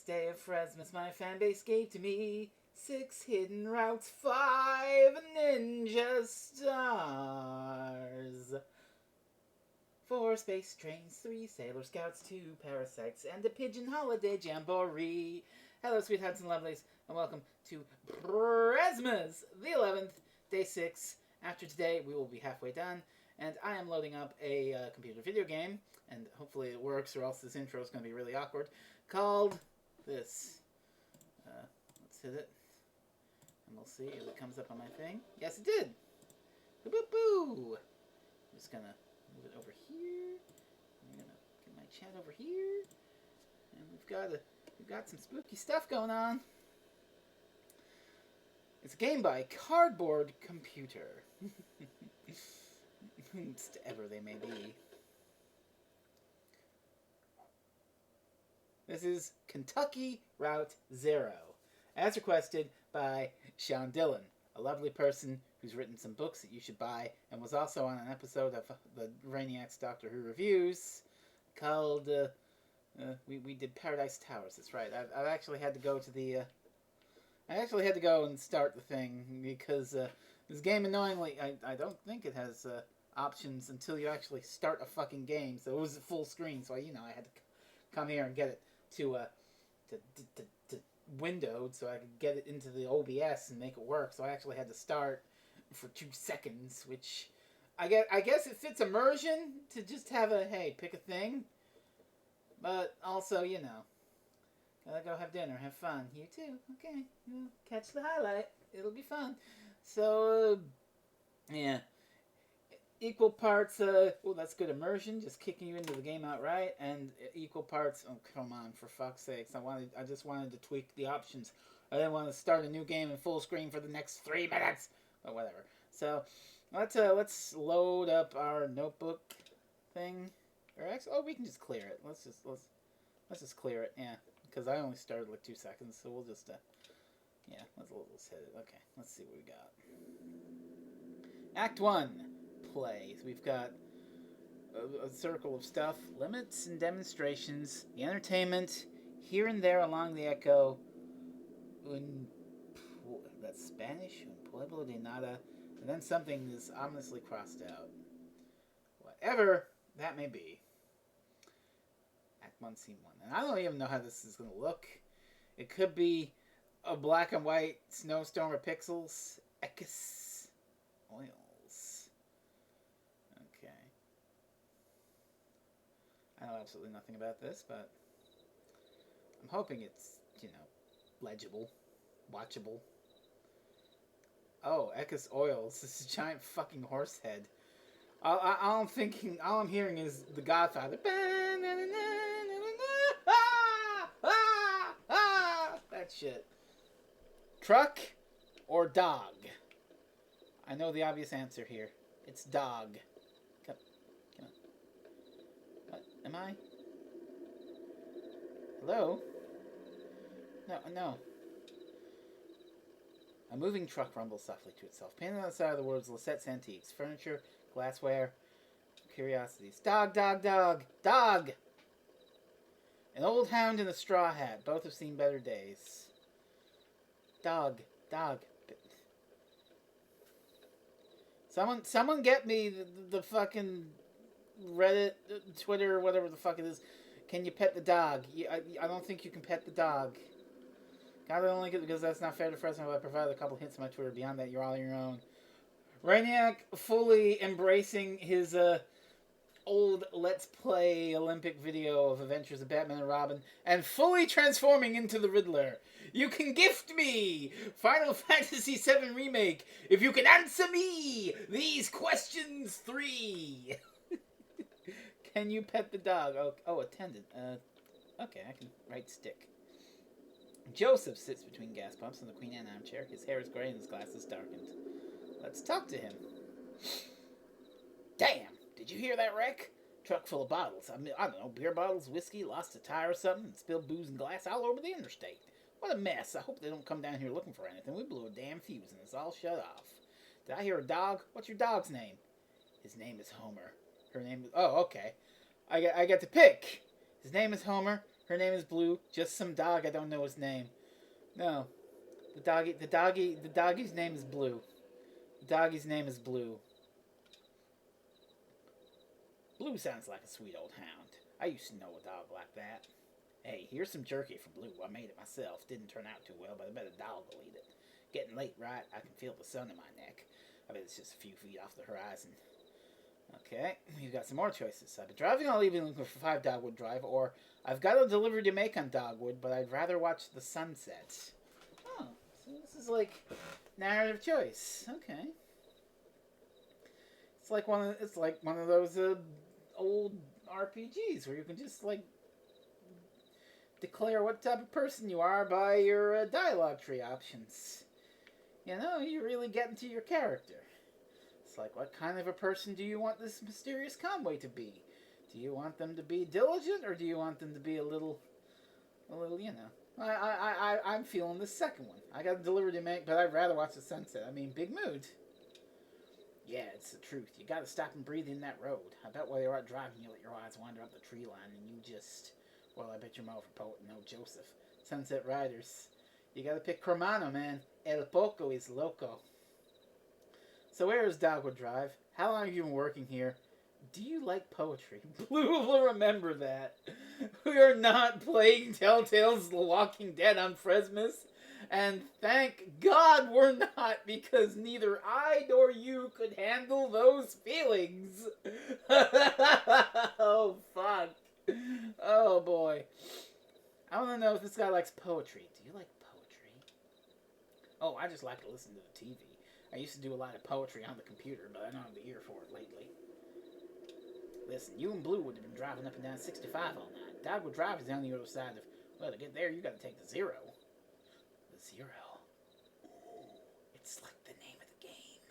last day of Frezmas, my fan base gave to me 6 hidden routes, 5 ninja stars, 4 space trains, 3 sailor scouts, 2 parasites, and a pigeon holiday jamboree. Hello, sweethearts and lovelies, and welcome to Frezmas, the 11th, day 6. After today, we will be halfway done, and I am loading up a computer video game, and hopefully it works, or else this intro is going to be really awkward, called this. Let's hit it, and we'll see if it comes up on my thing. Yes, it did! Boo-boo-boo! I'm just going to move it over here. I'm going to get my chat over here, and we've got some spooky stuff going on. It's a game by Cardboard Computer. Ever they may be. This is Kentucky Route 0, as requested by Sean Dillon, a lovely person who's written some books that you should buy, and was also on an episode of the Brainiac's Doctor Who Reviews called, we did Paradise Towers, that's right. I've actually had to go to the, I actually had to go and start the thing, because this game, annoyingly, I don't think it has options until you actually start a fucking game, so it was full screen, so I had to come here and get it to windowed so I could get it into the OBS and make it work, so I actually had to start for 2 seconds, which I guess it fits immersion to just have a, hey, pick a thing, but also, gotta go have dinner, have fun. You too, okay, catch the highlight, it'll be fun. So, yeah, equal parts, that's good immersion, just kicking you into the game outright, and equal parts, oh, come on, for fuck's sakes, I just wanted to tweak the options. I didn't want to start a new game in full screen for the next 3 minutes, but whatever. So, let's load up our notebook thing, or actually, we can just clear it. Let's just clear it, yeah, because I only started like 2 seconds, so we'll just, let's hit it. Okay, let's see what we got. Act 1. Play. So we've got a circle of stuff, limits and demonstrations, the entertainment, here and there along the echo, that's Spanish, un pueblo de nada, and then something is ominously crossed out. Whatever that may be. Act 1, Scene 1. And I don't even know how this is going to look. It could be a black and white snowstorm of pixels. Ecus oils. I know absolutely nothing about this, but I'm hoping it's, legible, watchable. Oh, Ecus Oils. This is a giant fucking horse head. All I'm hearing is The Godfather. That shit. Truck or dog? I know the obvious answer here. It's dog. What? Am I? Hello? No. A moving truck rumbles softly to itself. Painted on the side of the words Lisette's Antiques. Furniture, glassware, curiosities. Dog, dog, dog! Dog! An old hound in a straw hat. Both have seen better days. Dog, dog. Someone get me the fucking Reddit, Twitter, whatever the fuck it is. Can you pet the dog? I don't think you can pet the dog. God, I don't like it because that's not fair to Fresno. I provided a couple hints on my Twitter. Beyond that, you're all on your own. Brainiac fully embracing his old Let's Play Olympic video of Adventures of Batman and Robin, and fully transforming into the Riddler. You can gift me Final Fantasy VII Remake if you can answer me these questions 3. Can you pet the dog? Oh, attendant. Okay, I can right stick. Joseph sits between gas pumps in the Queen Anne armchair. His hair is gray and his glasses darkened. Let's talk to him. Damn! Did you hear that wreck? Truck full of bottles. I don't know, beer bottles, whiskey, lost a tire or something, and spilled booze and glass all over the interstate. What a mess. I hope they don't come down here looking for anything. We blew a damn fuse and it's all shut off. Did I hear a dog? What's your dog's name? His name is Homer. Her name is... Oh, okay. I get to pick. His name is Homer. Her name is Blue. Just some dog. I don't know his name. No. The doggy's name is Blue. The doggy's name is Blue. Blue sounds like a sweet old hound. I used to know a dog like that. Hey, here's some jerky from Blue. I made it myself. Didn't turn out too well, but I bet a dog will eat it. Getting late, right? I can feel the sun in my neck. I bet it's just a few feet off the horizon. Okay, we've got some more choices. I've been driving all evening looking for 5 Dogwood Drive, or I've got a delivery to make on Dogwood, but I'd rather watch the sunset. Oh, so this is like narrative choice. Okay. It's like one of those old RPGs where you can just like declare what type of person you are by your dialogue tree options. You know, you really get into your character. It's like, what kind of a person do you want this mysterious Conway to be? Do you want them to be diligent, or do you want them to be a little, you know? I'm feeling the second one. I got a delivery to make, but I'd rather watch the sunset. I mean, big mood. Yeah, it's the truth. You gotta stop and breathe in that road. I bet while you're out driving, you let your eyes wander up the tree line, and you just... Well, I bet you're more of a poet than no Joseph. Sunset Riders. You gotta pick Cromano, man. El Poco is loco. So where is Dogwood Drive? How long have you been working here? Do you like poetry? Blue will remember that. We are not playing Telltale's The Walking Dead on Frezmas. And thank God we're not, because neither I nor you could handle those feelings. Oh, fuck. Oh, boy. I want to know if this guy likes poetry. Do you like poetry? Oh, I just like to listen to the TV. I used to do a lot of poetry on the computer, but I don't have the ear for it lately. Listen, you and Blue would have been driving up and down 65 all night. Dogwood Drive is on the other side of... Well, to get there, you got to take the Zero. The Zero. It's like the name of the game.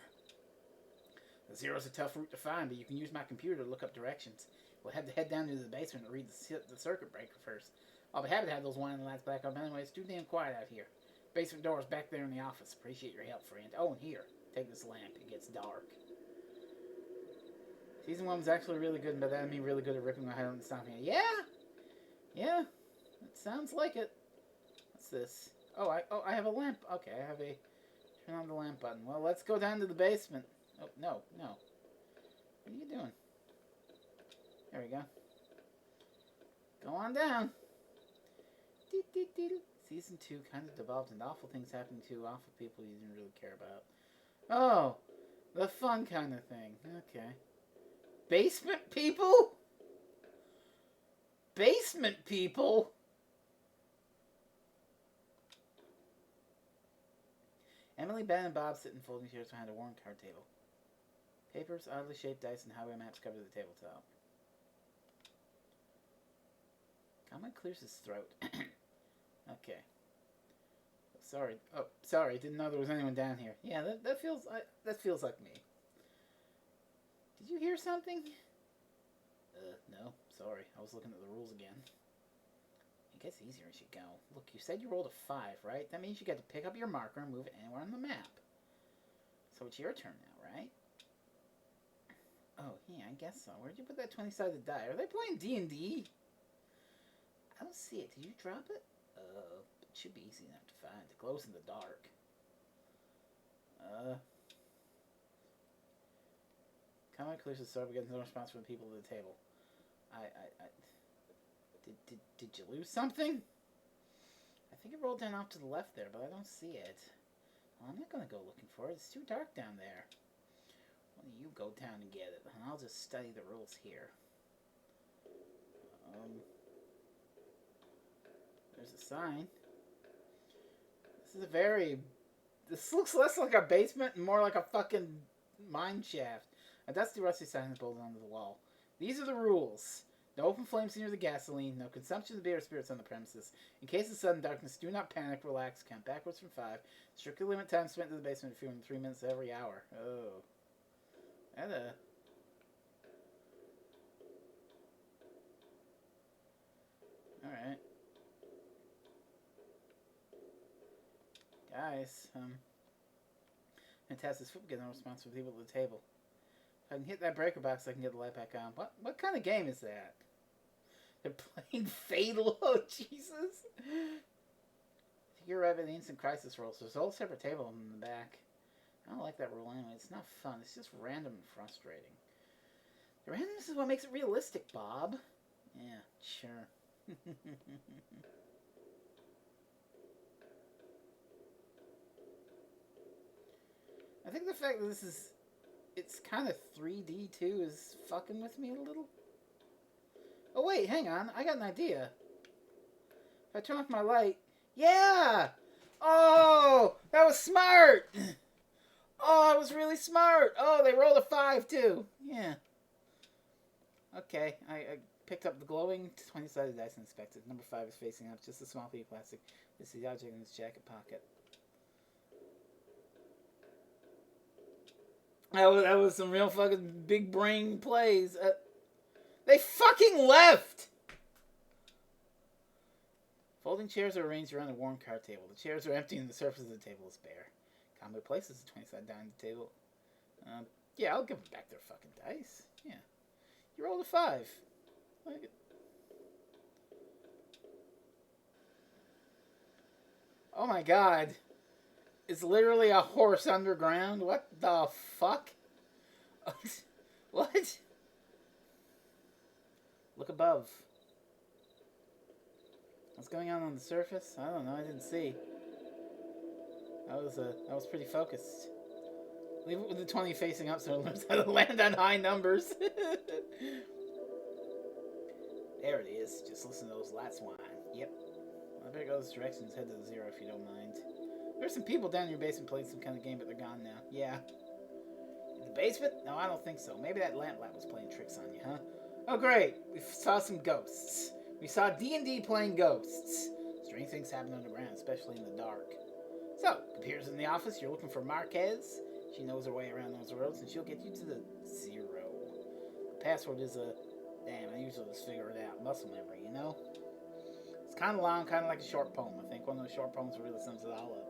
The Zero's a tough route to find, but you can use my computer to look up directions. We'll have to head down into the basement and read the circuit breaker first. I'll be happy to have those winding lights back up anyway. It's too damn quiet out here. Basement door is back there in the office. Appreciate your help, friend. Oh, and here. Take this lamp. It gets dark. Season 1 was actually really good, but that I mean really good at ripping my head on the stomping. Yeah? Yeah. It sounds like it. What's this? Oh, I have a lamp. Okay, I have a... Turn on the lamp button. Well, let's go down to the basement. Oh, no. What are you doing? There we go. Go on down. Season 2 kind of devolved into awful things happening to awful people you didn't really care about. Oh, the fun kind of thing. Okay. Basement people? Basement people? Emily, Ben, and Bob sit in folding chairs behind a worn card table. Papers, oddly shaped dice, and highway maps cover the tabletop. Conway clears his throat. Okay. Sorry. Oh, sorry. Didn't know there was anyone down here. Yeah, that feels like me. Did you hear something? No. Sorry. I was looking at the rules again. It gets easier as you go. Look, you said you rolled a 5, right? That means you get to pick up your marker and move it anywhere on the map. So it's your turn now, right? Oh, yeah, I guess so. Where'd you put that 20-sided die? Are they playing D&D? I don't see it. Did you drop it? It should be easy enough to find. It glows in the dark. Conway clears the sword, but gets no response from the people at the table. Did you lose something? I think it rolled down off to the left there, but I don't see it. Well, I'm not going to go looking for it. It's too dark down there. Why don't you go down and get it, and I'll just study the rules here. There's a sign. This looks less like a basement and more like a fucking mine shaft. A dusty, rusty sign is bolted onto the wall. These are the rules. No open flames near the gasoline. No consumption of beer or spirits on the premises. In case of sudden darkness, do not panic. Relax. Count backwards from 5. Strictly limit time spent in the basement for 3 minutes every hour. Oh. Alright. Guys, Fantastic foot get no response from people at the table. If I can hit that breaker box, I can get the light back on. What kind of game is that? They're playing Fatal. Oh, Jesus. Figure Rabbit Instant Crisis rolls. There's a whole separate table in the back. I don't like that rule anyway. It's not fun. It's just random and frustrating. The randomness is what makes it realistic, Bob. Yeah, sure. I think the fact that it's kind of 3D too is fucking with me a little. Oh wait, hang on. I got an idea. If I turn off my light, yeah! Oh, that was smart! Oh, I was really smart! Oh, they rolled a 5 too. Yeah. Okay, I picked up the glowing 20-sided dice and inspected. Number 5 is facing up, just a small piece of plastic. This is the object in his jacket pocket. That was some real fucking big brain plays. They fucking left! Folding chairs are arranged around a worn card table. The chairs are empty and the surface of the table is bare. Combo places the 20-sided die on the table. Yeah, I'll give them back their fucking dice. Yeah. You rolled a 5. Like it. Oh my god. It's literally a horse underground? What the fuck? What? Look above. What's going on the surface? I don't know. I didn't see. That was pretty focused. Leave it with the 20 facing up so it learns how to land on high numbers. There it is. Just listen to those lats whine. Yep. Well, I better go this direction and head to the 0 if you don't mind. There's some people down in your basement playing some kind of game, but they're gone now. Yeah. In the basement? No, I don't think so. Maybe that lamp light was playing tricks on you, huh? Oh, great. We saw some ghosts. We saw D&D playing ghosts. Strange things happen underground, especially in the dark. So, computers in the office, you're looking for Marquez. She knows her way around those roads, and she'll get you to the 0. The password is a... Damn, I usually just figure it out. Muscle memory, you know? It's kind of long, kind of like a short poem. I think one of those short poems really sums it all up.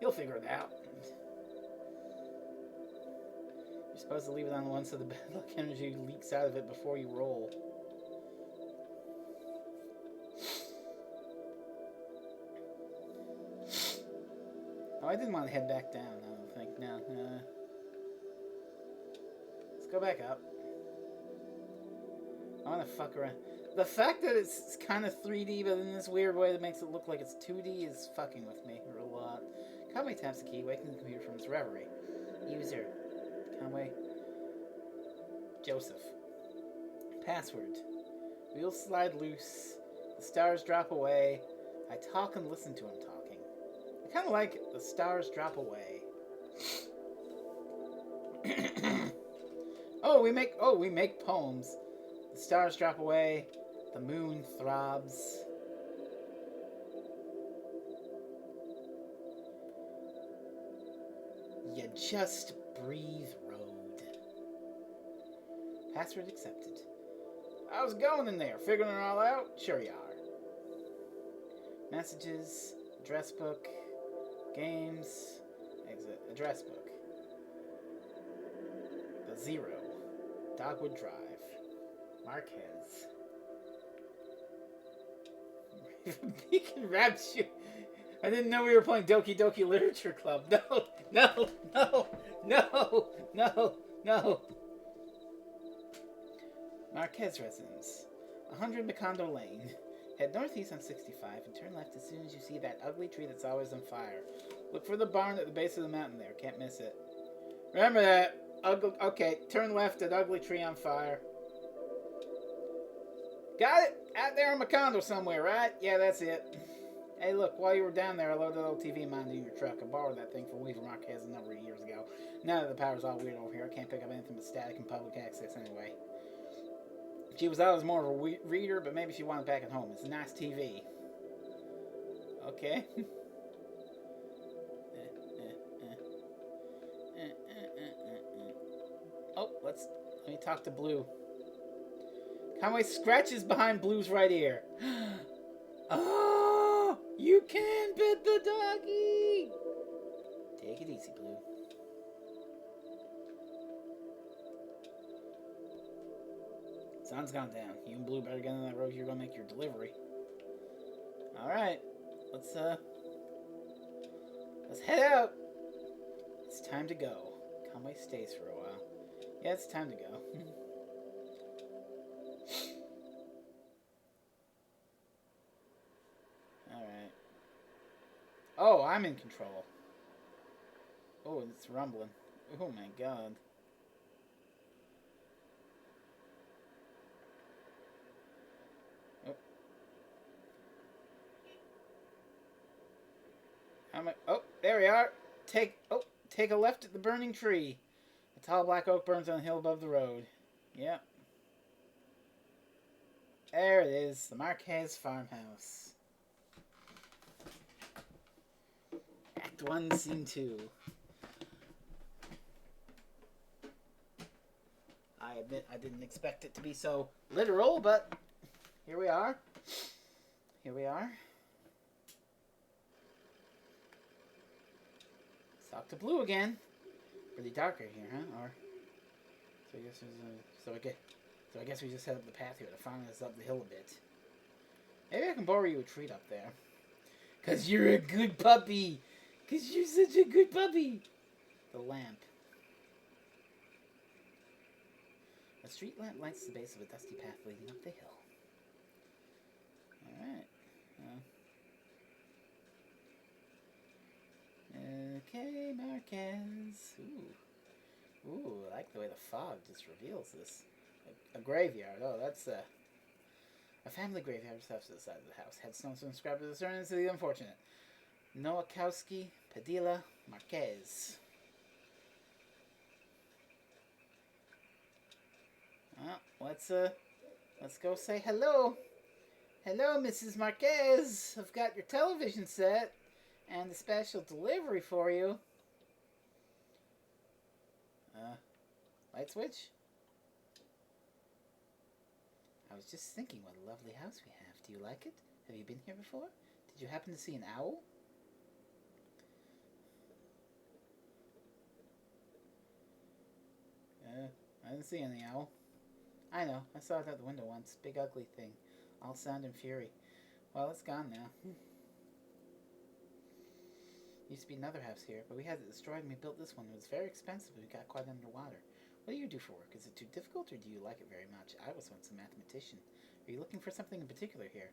You'll figure it out. You're supposed to leave it on one so the bad luck energy leaks out of it before you roll. Oh, I didn't want to head back down, I don't think. No. Let's go back up. I want to fuck around. The fact that it's kind of 3D, but in this weird way that makes it look like it's 2D is fucking with me a lot. Conway taps the key, waking the computer from its reverie. User. Conway. Joseph. Password. Wheels slide loose. The stars drop away. I talk and listen to him talking. I kind of like it. The stars drop away. we make poems. The stars drop away. The moon throbs. You just breathe road. Password accepted. I was going in there, figuring it all out. Sure you are. Messages, address book, games, exit, address book. The 0. Dogwood Drive. Marquez. Beacon Rapture. I didn't know we were playing Doki Doki Literature Club. No. Marquez residence. 100 Macondo Lane. Head northeast on 65 and turn left as soon as you see that ugly tree that's always on fire. Look for the barn at the base of the mountain there. Can't miss it. Remember that. Okay, turn left at ugly tree on fire. Got it? Out there in Macondo somewhere, right? Yeah, that's it. Hey, look, while you were down there, I loaded that old TV monitor in your truck. I borrowed that thing from Weaver Marquez a number of years ago. Now that the power's all weird over here, I can't pick up anything but static and public access anyway. She was always more of a reader, but maybe she wanted back at home. It's a nice TV. Okay. Oh, let me talk to Blue. Conway scratches behind Blue's right ear. Oh, you can pet the doggy. Take it easy, Blue. Sun's gone down. You and Blue better get on that road. You're gonna make your delivery. All right, let's head out. It's time to go. Conway stays for a while. Yeah, it's time to go. All right. Oh, I'm in control. Oh, it's rumbling. Oh my god. Oh, there we are. Take a left at the burning tree. A tall black oak burns on the hill above the road. Yep. There it is, the Marquez farmhouse. Act 1, Scene 2. I admit I didn't expect it to be so literal, but here we are. Here we are. Talk to Blue again. Really darker here, huh? Or so I guess we just head up the path here to find us up the hill a bit. Maybe I can borrow you a treat up there. 'Cause you're a good puppy. 'Cause you're such a good puppy. The lamp. A street lamp lights the base of a dusty path leading up the hill. Alright. Okay, Marquez. Ooh, I like the way the fog just reveals this. A graveyard. Oh, that's a family graveyard just off to the side of the house. Headstones inscribed with the surnames of the unfortunate. Nowakowski, Padilla, Marquez. Well, let's go say hello. Hello, Mrs. Marquez. I've got your television set and a special delivery for you. Light switch? I was just thinking what a lovely house we have. Do you like it? Have you been here before? Did you happen to see an owl? I didn't see any owl. I know. I saw it out the window once. Big ugly thing. All sound and fury. Well, it's gone now. Used to be another house here, but we had it destroyed and we built this one. It was very expensive. We got quite underwater. What do you do for work? Is it too difficult or do you like it very much? I was once a mathematician. Are you looking for something in particular here?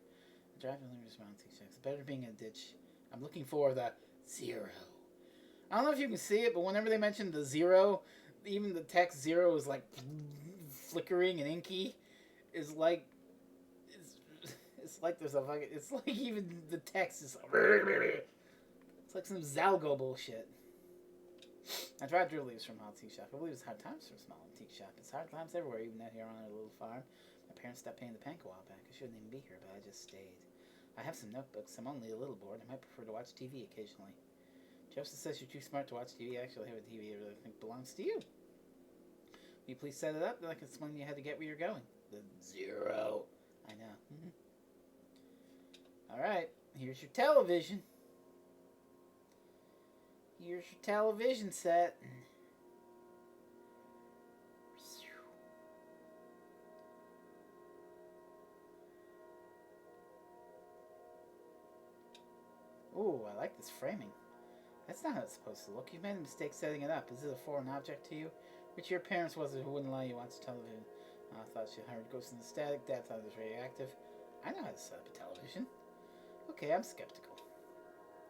The drive and response it's better being a ditch. I'm looking for the 0. I don't know if you can see it, but whenever they mention the 0, even the text 0 is like flickering and inky. It's like there's a fucking. It's like even the text is. It's like some Zalgo bullshit. I tried drill leaves from an antique shop. I believe it's hard times for a small antique shop. It's hard times everywhere, even out here on our little farm. My parents stopped paying the rent a while back. I shouldn't even be here, but I just stayed. I have some notebooks. I'm only a little bored. I might prefer to watch TV occasionally. Joseph says you're too smart to watch TV. I actually have a TV I really think belongs to you. Will you please set it up? Then I can explain to you how to get where you're going. The 0. I know. Alright, here's your television. Here's your television set. Ooh, I like this framing. That's not how it's supposed to look. You made a mistake setting it up. Is it a foreign object to you? Which your parents was it who wouldn't allow you to watch television? I thought she heard ghosts in the static. Dad thought it was radioactive. I know how to set up a television. Okay, I'm skeptical.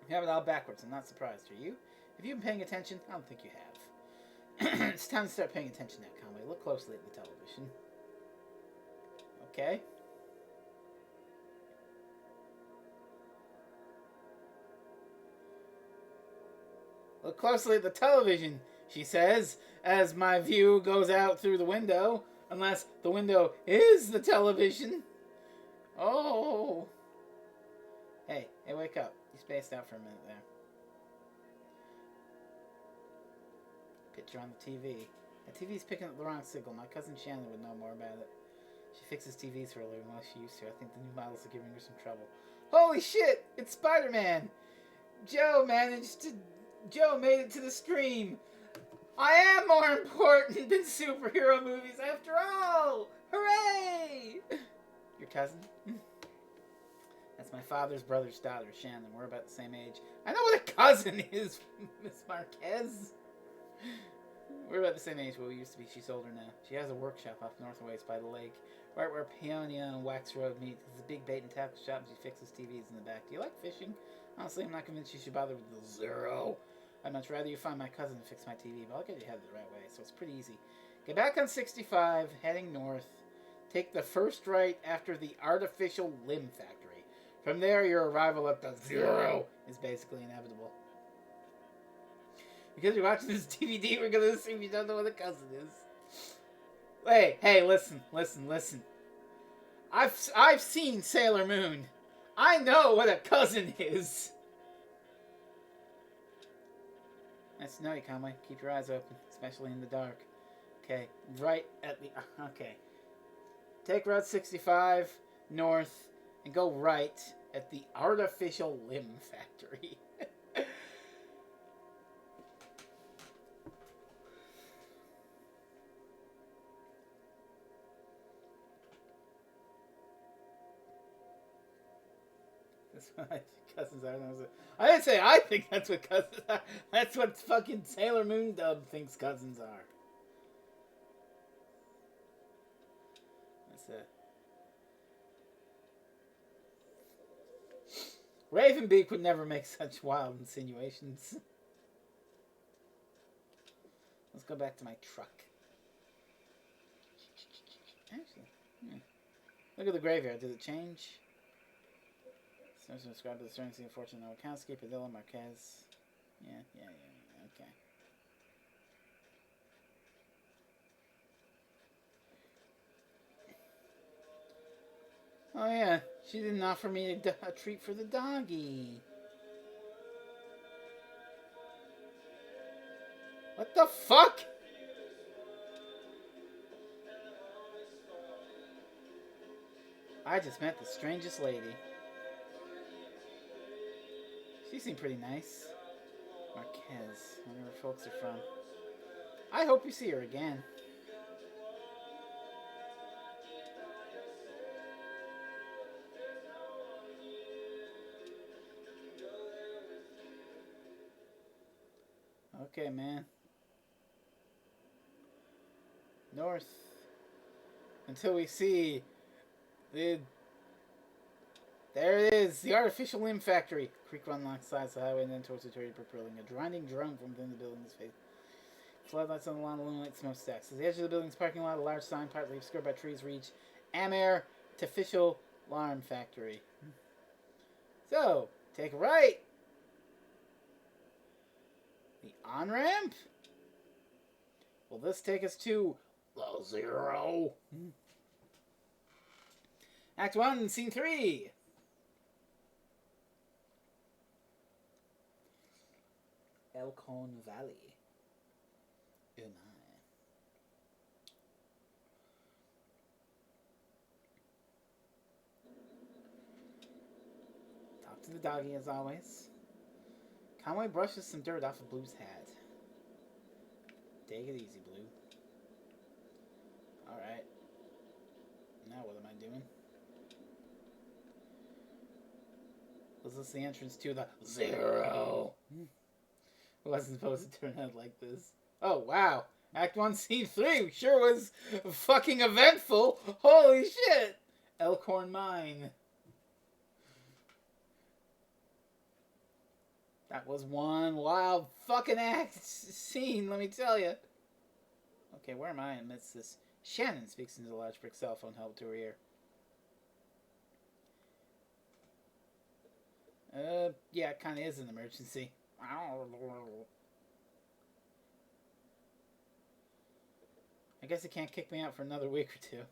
You have it all backwards. I'm not surprised. Are you? If you've been paying attention, I don't think you have. It's time to start paying attention now, Conway. Look closely at the television. Okay. Look closely at the television, she says, as my view goes out through the window. Unless the window is the television. Oh. Hey, wake up. You spaced out for a minute there. Picture on the TV. The TV's picking up the wrong signal. My cousin Shannon would know more about it. She fixes TVs for a living while she used to. I think the new models are giving her some trouble. Holy shit! It's Spider-Man! Joe made it to the screen! I am more important than superhero movies after all! Hooray! Your cousin? That's my father's brother's daughter, Shannon. We're about the same age. I know what a cousin is, Miss Marquez. We're about the same age, but we used to be. She's older now. She has a workshop off North Ways by the lake, right where Peonia and Wax Road meet. There's a big bait and tackle shop, and she fixes TVs in the back. Do you like fishing? Honestly, I'm not convinced you should bother with the zero. I'd much rather you find my cousin and fix my TV, but I'll get you headed the right way, so it's pretty easy. Get back on 65, heading north. Take the first right after the artificial limb factory. From there, your arrival at the zero is basically inevitable. Because you're watching this DVD, we're going to assume you don't know what a cousin is. Hey, listen. I've seen Sailor Moon. I know what a cousin is. Nice to know you, Conway. Keep your eyes open, especially in the dark. Okay, right at the... Okay. Take Route 65 north and go right at the artificial limb factory. That's what cousins are. I didn't say I think that's what cousins are. That's what fucking Sailor Moon dub thinks cousins are. That's it. Ravenbeak would never make such wild insinuations. Let's go back to my truck. Actually, look at the graveyard. Did it change? Subscribe to the Serenity of Fortune Nowakowski, Padilla, Marquez. Yeah, okay. Oh yeah, she didn't offer me a treat for the doggy. What the fuck? I just met the strangest lady. She seemed pretty nice. Marquez, where her folks are from. I hope you see her again. Okay, man. North. Until we see the... There it is, the artificial limb factory. Creek run alongside the highway and then towards the turret brick building. A grinding drum from within the building's face. Floodlights on the lawn illuminate smokestacks. At the edge of the building's parking lot, a large sign, partly obscured by trees, reach Amer Artificial Alarm Factory. So, take a right. The on-ramp? Will this take us to the zero? Act 1, Scene 3. Elkhorn Valley. Oh my. Talk to the doggy as always. Conway brushes some dirt off of Blue's hat. Take it easy, Blue. Alright. Now what am I doing? Was this the entrance to the zero? It wasn't supposed to turn out like this. Oh, wow. Act 1, Scene 3 sure was fucking eventful. Holy shit. Elkhorn Mine. That was one wild fucking scene, let me tell you. Okay, where am I amidst this? Shannon speaks into the large brick cell phone held to her ear. Yeah, it kind of is an emergency. I guess it can't kick me out for another week or two.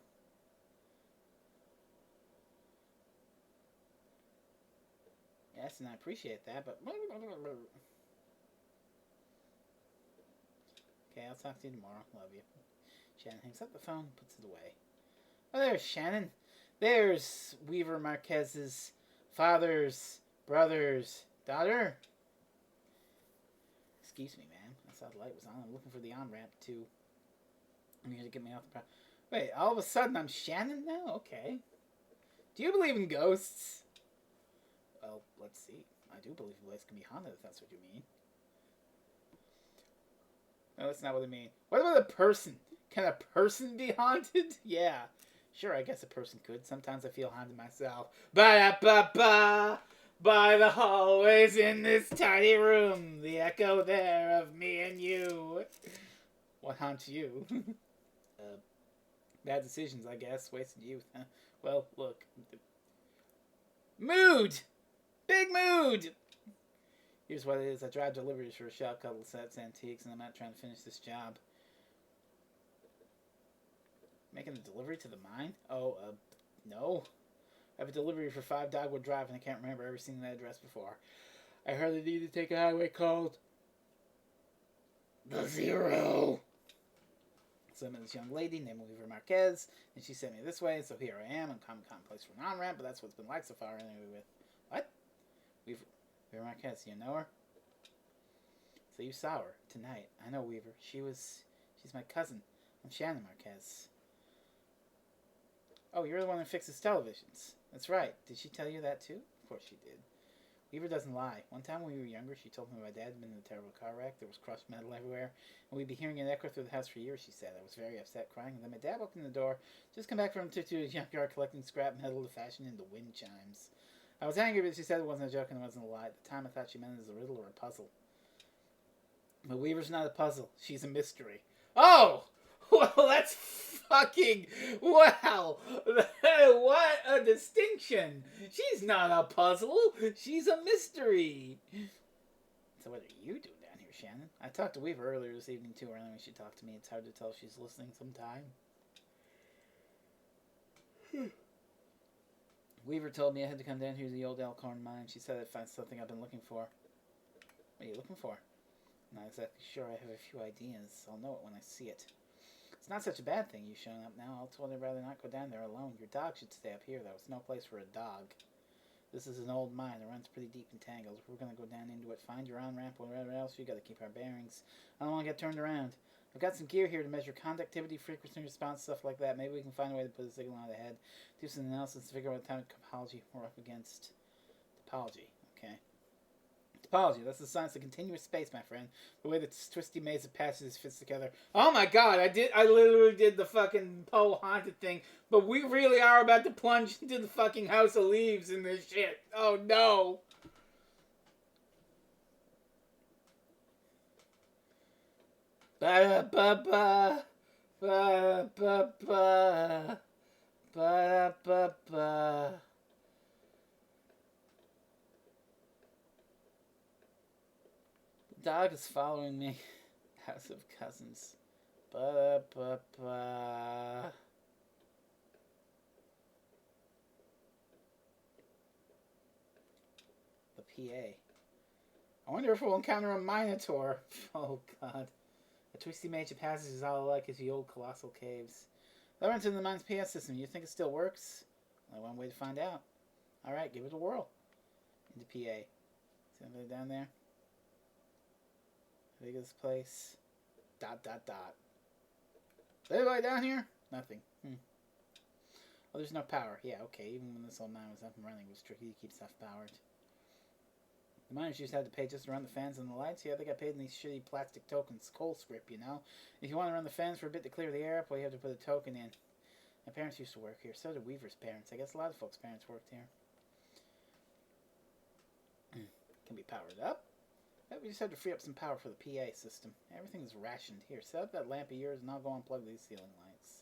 Yes, and I appreciate that, but... Okay, I'll talk to you tomorrow. Love you. Shannon hangs up the phone, puts it away. Oh, there's Shannon. There's Weaver Marquez's father's brother's daughter. Excuse me, man. I saw the light was on. I'm looking for the on-ramp, too. I'm here to get me off the... Wait, all of a sudden I'm Shannon now? Okay. Do you believe in ghosts? Well, let's see. I do believe the place can be haunted, if that's what you mean. No, that's not what I mean. What about a person? Can a person be haunted? Yeah. Sure, I guess a person could. Sometimes I feel haunted myself. Ba-da-ba-ba! By the hallways in this tiny room, the echo there of me and you. What haunts you? Bad decisions, I guess. Wasted youth. Well, look. Mood! Big mood! Here's what it is. I drive deliveries for a shop called Lissette's Antiques, and I'm not trying to finish this job. Making a delivery to the mine? Oh, no. I have a delivery for 5 Dogwood Drive, and I can't remember ever seeing that address before. I heard they need to take a highway called the Zero. So I met this young lady named Weaver Marquez, and she sent me this way, so here I am. I'm coming place for an on-ramp, but that's what it's been like so far anyway with... What? Weaver Marquez, you know her? So you saw her tonight. I know Weaver. She's my cousin. I'm Shannon Marquez. Oh, you're the one that fixes televisions. That's right. Did she tell you that too? Of course she did. Weaver doesn't lie. One time when we were younger, she told me my dad had been in a terrible car wreck. There was crushed metal everywhere, and we'd be hearing it echo through the house for years, she said. I was very upset, crying, and then my dad opened the door, just come back from to his junkyard collecting scrap metal to fashion into wind chimes. I was angry, but she said it wasn't a joke and it wasn't a lie. At the time, I thought she meant it as a riddle or a puzzle. But Weaver's not a puzzle. She's a mystery. Oh! Well, that's fucking... Wow! What a distinction! She's not a puzzle. She's a mystery. So what are you doing down here, Shannon? I talked to Weaver earlier this evening, too. Earlier when she talked to me. It's hard to tell if she's listening sometime. Weaver told me I had to come down here to the old Elkhorn mine. She said I'd find something I've been looking for. What are you looking for? I'm not exactly sure. I have a few ideas. I'll know it when I see it. It's not such a bad thing you showing up now. I told her I'd rather not go down there alone. Your dog should stay up here, though. It's no place for a dog. This is an old mine. It runs pretty deep in tangles. If we're going to go down into it, find your on-ramp or whatever else, you got to keep our bearings. I don't want to get turned around. I've got some gear here to measure conductivity, frequency response, stuff like that. Maybe we can find a way to put a signal on the head. Do some analysis to figure out what kind of topology we're up against. Topology. Okay. Topology. That's the science of continuous space, my friend. The way that this twisty maze of passages fits together. Oh my god, I literally did the fucking Poe haunted thing. But we really are about to plunge into the fucking House of Leaves in this shit. Oh no. Ba-da-ba-ba. Ba-da-ba-ba. Ba-da-ba-ba. The dog is following me. House of Cousins. Ba-da-ba-ba. The PA. I wonder if we'll encounter a Minotaur. Oh god. A twisty maze of passages is all alike as the old colossal caves. That runs into the mine's PS system. You think it still works? Only one way to find out. Alright, give it a whirl. Into PA. See anybody down there? How big is this place? ... Is anybody down here? Nothing. Oh, there's no power. Yeah, okay. Even when this old mine was up and running, it was tricky to keep stuff powered. The miners used to have to pay just to run the fans and the lights. Yeah, they got paid in these shitty plastic tokens, coal script, you know. If you want to run the fans for a bit to clear the air up, well, you have to put a token in. My parents used to work here. So did Weaver's parents. I guess a lot of folks' parents worked here. Can be powered up. But we just have to free up some power for the PA system. Everything's rationed here. Set up that lamp of yours and I'll go unplug these ceiling lights.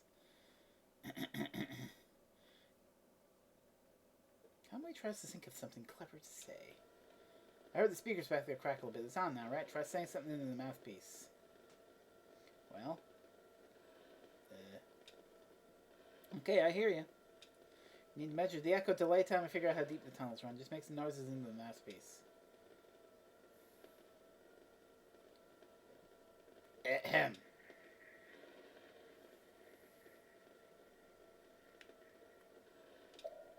Conway tries to think of something clever to say. I heard the speakers back there crack a little bit. It's on now, right? Try saying something into the mouthpiece. Well. Okay, I hear you. You need to measure the echo delay time and figure out how deep the tunnels run. Just make some noises into the mouthpiece. Ahem.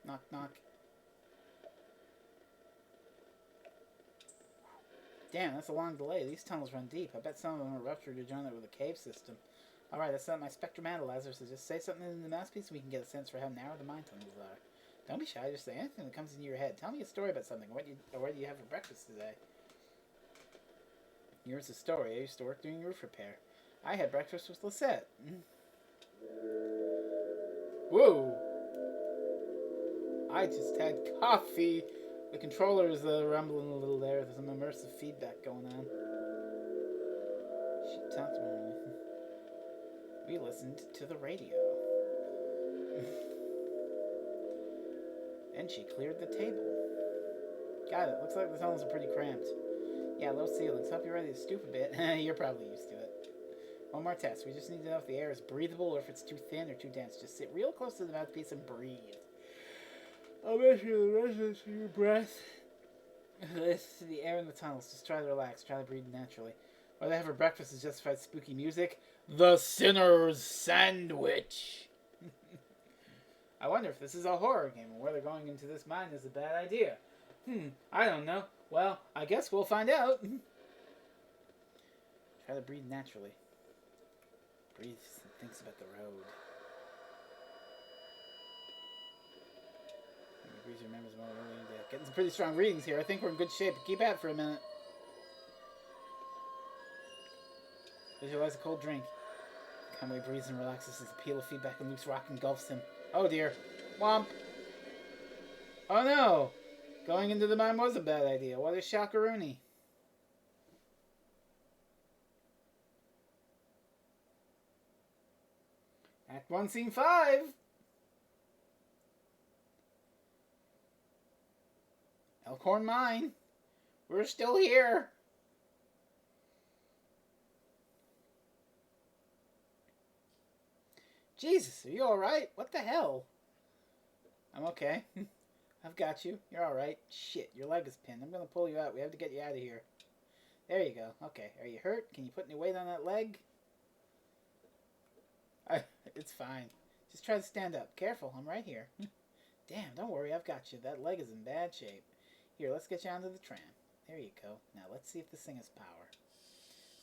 Knock, knock. Damn, that's a long delay. These tunnels run deep. I bet some of them are ruptured to join it with a cave system. Alright, let's set my spectrum analyzer, so just say something in the mouthpiece and we can get a sense for how narrow the mind tunnels are. Don't be shy, just say anything that comes into your head. Tell me a story about something, what do you have for breakfast today? Here's a story. I used to work doing roof repair. I had breakfast with Lisette. Whoa! I just had coffee. The controller is rumbling a little there. There's some immersive feedback going on. She talked to me. We listened to the radio. And she cleared the table. Got it. Looks like the tunnels are pretty cramped. Yeah, low ceilings. Hope you're ready to stoop a bit. You're probably used to it. One more test. We just need to know if the air is breathable or if it's too thin or too dense. Just sit real close to the mouthpiece and breathe. I'll measure the resonance of your breath. Listen to the air in the tunnels. Just try to relax. Try to breathe naturally. What they have for breakfast is justified spooky music. The Sinner's Sandwich. I wonder if this is a horror game and whether going into this mine is a bad idea. I don't know. Well, I guess we'll find out. Try to breathe naturally. Breathe and thinks about the road. Breathe remembers more early. Getting some pretty strong readings here. I think we're in good shape. Keep at it for a minute. Visualize a cold drink. Conway breathes and relaxes as the peel of feedback and loose rock engulfs him. Oh dear. Womp. Oh no! Going into the mine was a bad idea. What a shockaroony. Act 1, Scene 5. Elkhorn Mine. We're still here. Jesus, are you alright? What the hell? I'm okay. I've got you. You're alright. Shit, your leg is pinned. I'm gonna pull you out. We have to get you out of here. There you go. Okay, are you hurt? Can you put any weight on that leg? It's fine. Just try to stand up. Careful, I'm right here. Damn, don't worry, I've got you. That leg is in bad shape. Here, let's get you onto the tram. There you go. Now, let's see if this thing has power.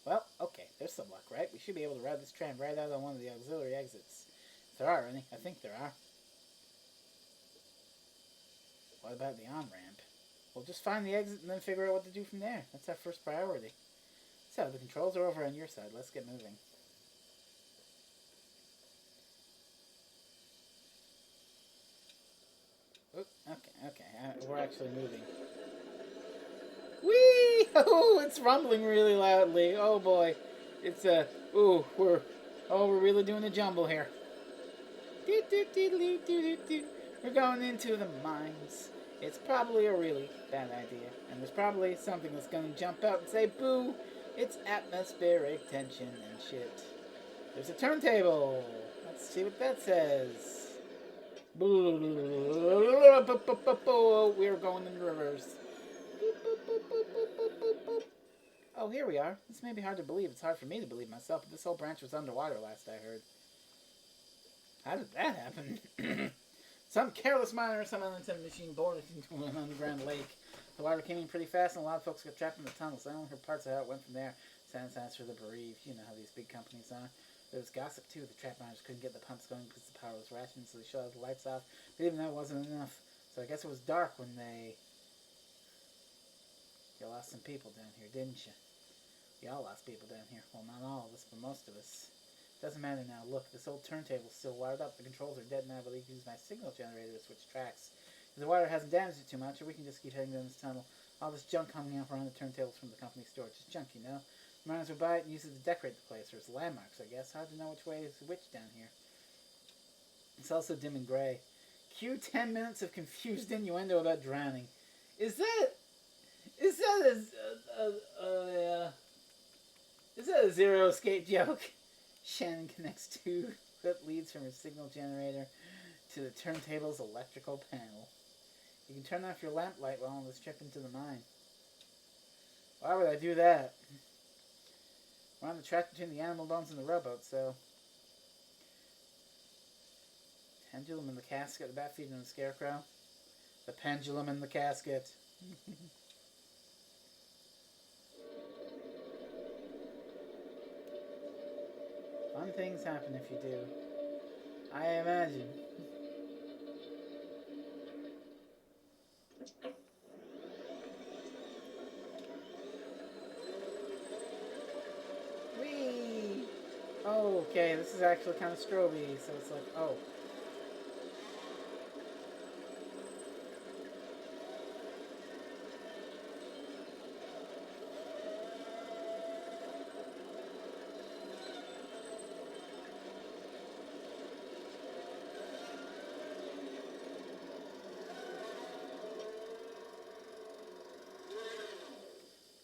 Well, okay, there's some luck, right? We should be able to ride this tram right out on one of the auxiliary exits. If there are any. I think there are. What about the on-ramp? We'll just find the exit and then figure out what to do from there. That's our first priority. So, the controls are over on your side. Let's get moving. Oop, okay. We're actually moving. Whee! Oh, it's rumbling really loudly. Oh boy. It's we're really doing a jumble here. We're going into the mines. It's probably a really bad idea. And there's probably something that's going to jump out and say, boo! It's atmospheric tension and shit. There's a turntable. Let's see what that says. We're going in reverse. Oh, here we are. This may be hard to believe. It's hard for me to believe myself, but this whole branch was underwater last I heard. How did that happen? Some careless miner or some unattended machine boarded into an underground lake. The water came in pretty fast, and a lot of folks got trapped in the tunnels. I only heard parts of how it went from there. Sounds for the bereaved. You know how these big companies are. There was gossip, too. The trap miners couldn't get the pumps going because the power was rationed, so they shut all the lights off. But even that wasn't enough. So I guess it was dark when You lost some people down here, didn't you? We all lost people down here. Well, not all of us, but most of us. Doesn't matter now. Look, this old turntable's still wired up. The controls are dead now, but I can use my signal generator to switch tracks. If the wire hasn't damaged it too much, or we can just keep heading down this tunnel. All this junk hanging out around the turntables from the company store. Just junk, you know? Miners would buy it and use it to decorate the place, or as landmarks, I guess. Hard to know which way is which down here. It's also dim and gray. Cue 10 minutes of confused innuendo about drowning. Is that a Zero Escape joke? Shannon connects two clip leads from her signal generator to the turntable's electrical panel. You can turn off your lamp light while on this trip into the mine. Why would I do that? We're on the track between the animal bones and the rowboat, so... Pendulum in the casket, the bat feeding the scarecrow. The pendulum in the casket. Fun things happen if you do. I imagine. Whee! Oh, okay, this is actually kind of stroby, so it's like, oh.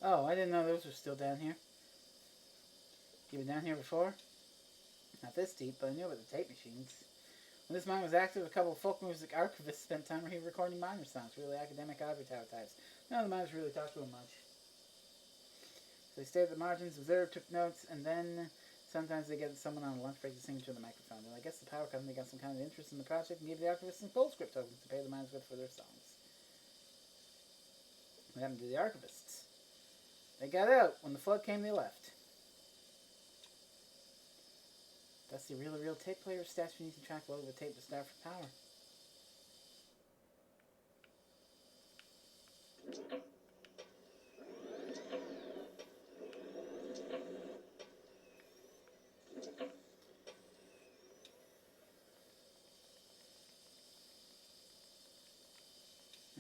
Oh, I didn't know those were still down here. You were down here before? Not this deep, but I knew about the tape machines. When this mine was active, a couple of folk music archivists spent time re-recording miner songs, really academic ivory tower types. None of the miners really talked to them much. So they stayed at the margins, observed, took notes, and then sometimes they get someone on a lunch break to sing into the microphone. And I guess the power company got some kind of interest in the project and gave the archivists some PostScript tokens to pay the miners with for their songs. What happened to the archivists? They got out. When the flood came, they left. That's the real tape player stashed beneath the track loaded with tape to start for power.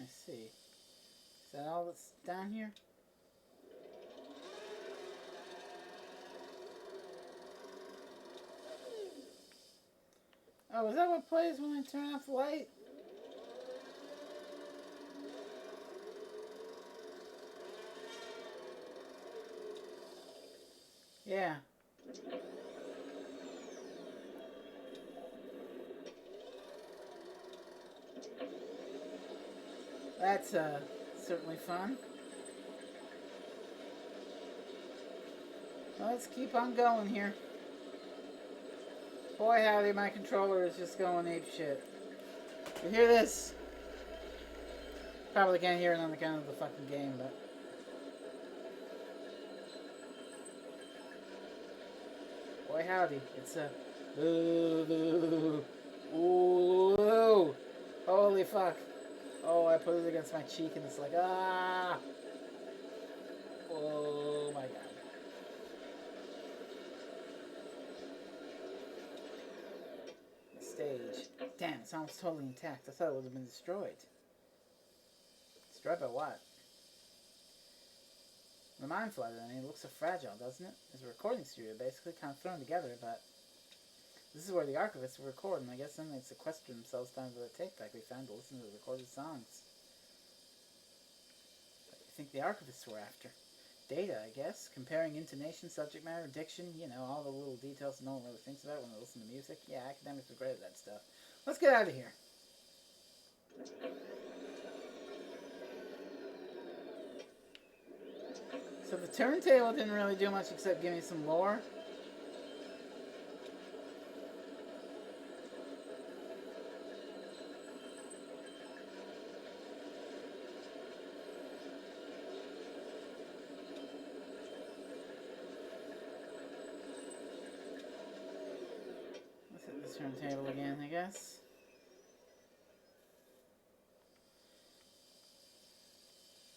I see. Is that all that's down here? Oh, is that what plays when I turn off the light? Yeah. That's certainly fun. Well, let's keep on going here. Boy howdy, my controller is just going ape shit. You hear this? Probably can't hear it on account of the fucking game, but... Boy howdy, it's a... Ooh, ooh, holy fuck. Oh, I put it against my cheek and it's like, ah! Oh my god. Stage. Damn, it's almost totally intact. I thought it would have been destroyed. Destroyed by what? The mind flooded. I mean, it looks so fragile, doesn't it? It's a recording studio, basically, kind of thrown together, but this is where the archivists were recording. I guess then they sequestered themselves down to the tape deck we found to listen to the recorded songs. What do you think the archivists were after? Data, I guess. Comparing intonation, subject matter, diction, you know, all the little details that no one really thinks about when they listen to music. Yeah, academics are great at that stuff. Let's get out of here. So the turntable didn't really do much except give me some lore. Let's hit the turntable again, I guess.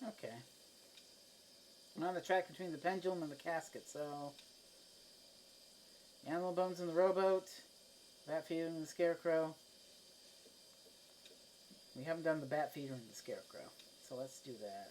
Okay. I'm on the track between the pendulum and the casket, so... Animal bones in the rowboat. Bat feeder in the scarecrow. We haven't done the bat feeder in the scarecrow, so let's do that.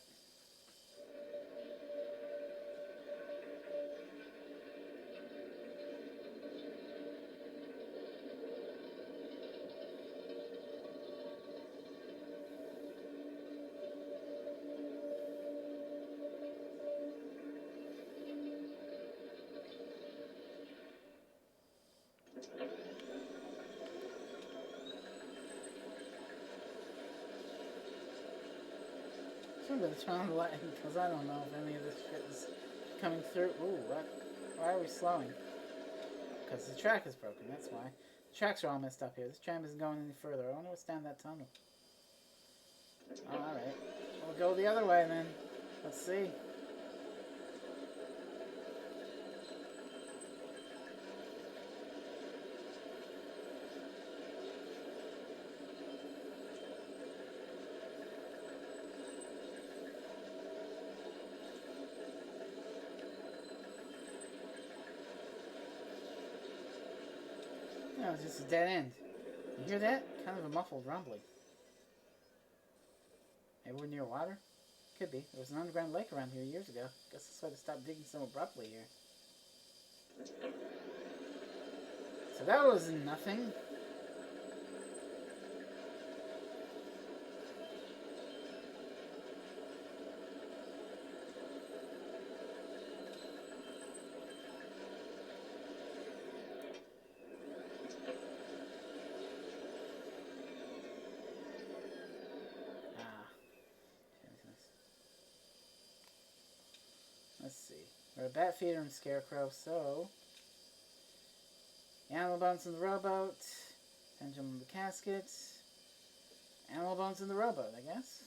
I'm gonna turn on the light because I don't know if any of this shit is coming through. Ooh, what? Why are we slowing? Because the track is broken, that's why. The tracks are all messed up here. This tram isn't going any further. I wonder what's down that tunnel. Oh, alright. We'll go the other way then. Let's see. it's just a dead end. You hear that? Kind of a muffled rumbling. Maybe we're near water? Could be. There was an underground lake around here years ago. Guess that's why they stopped digging so abruptly here. So that was nothing. Let's see. We're a bat feeder and scarecrow, so... Animal bones in the rowboat. Pendulum in the casket. Animal bones in the rowboat, I guess.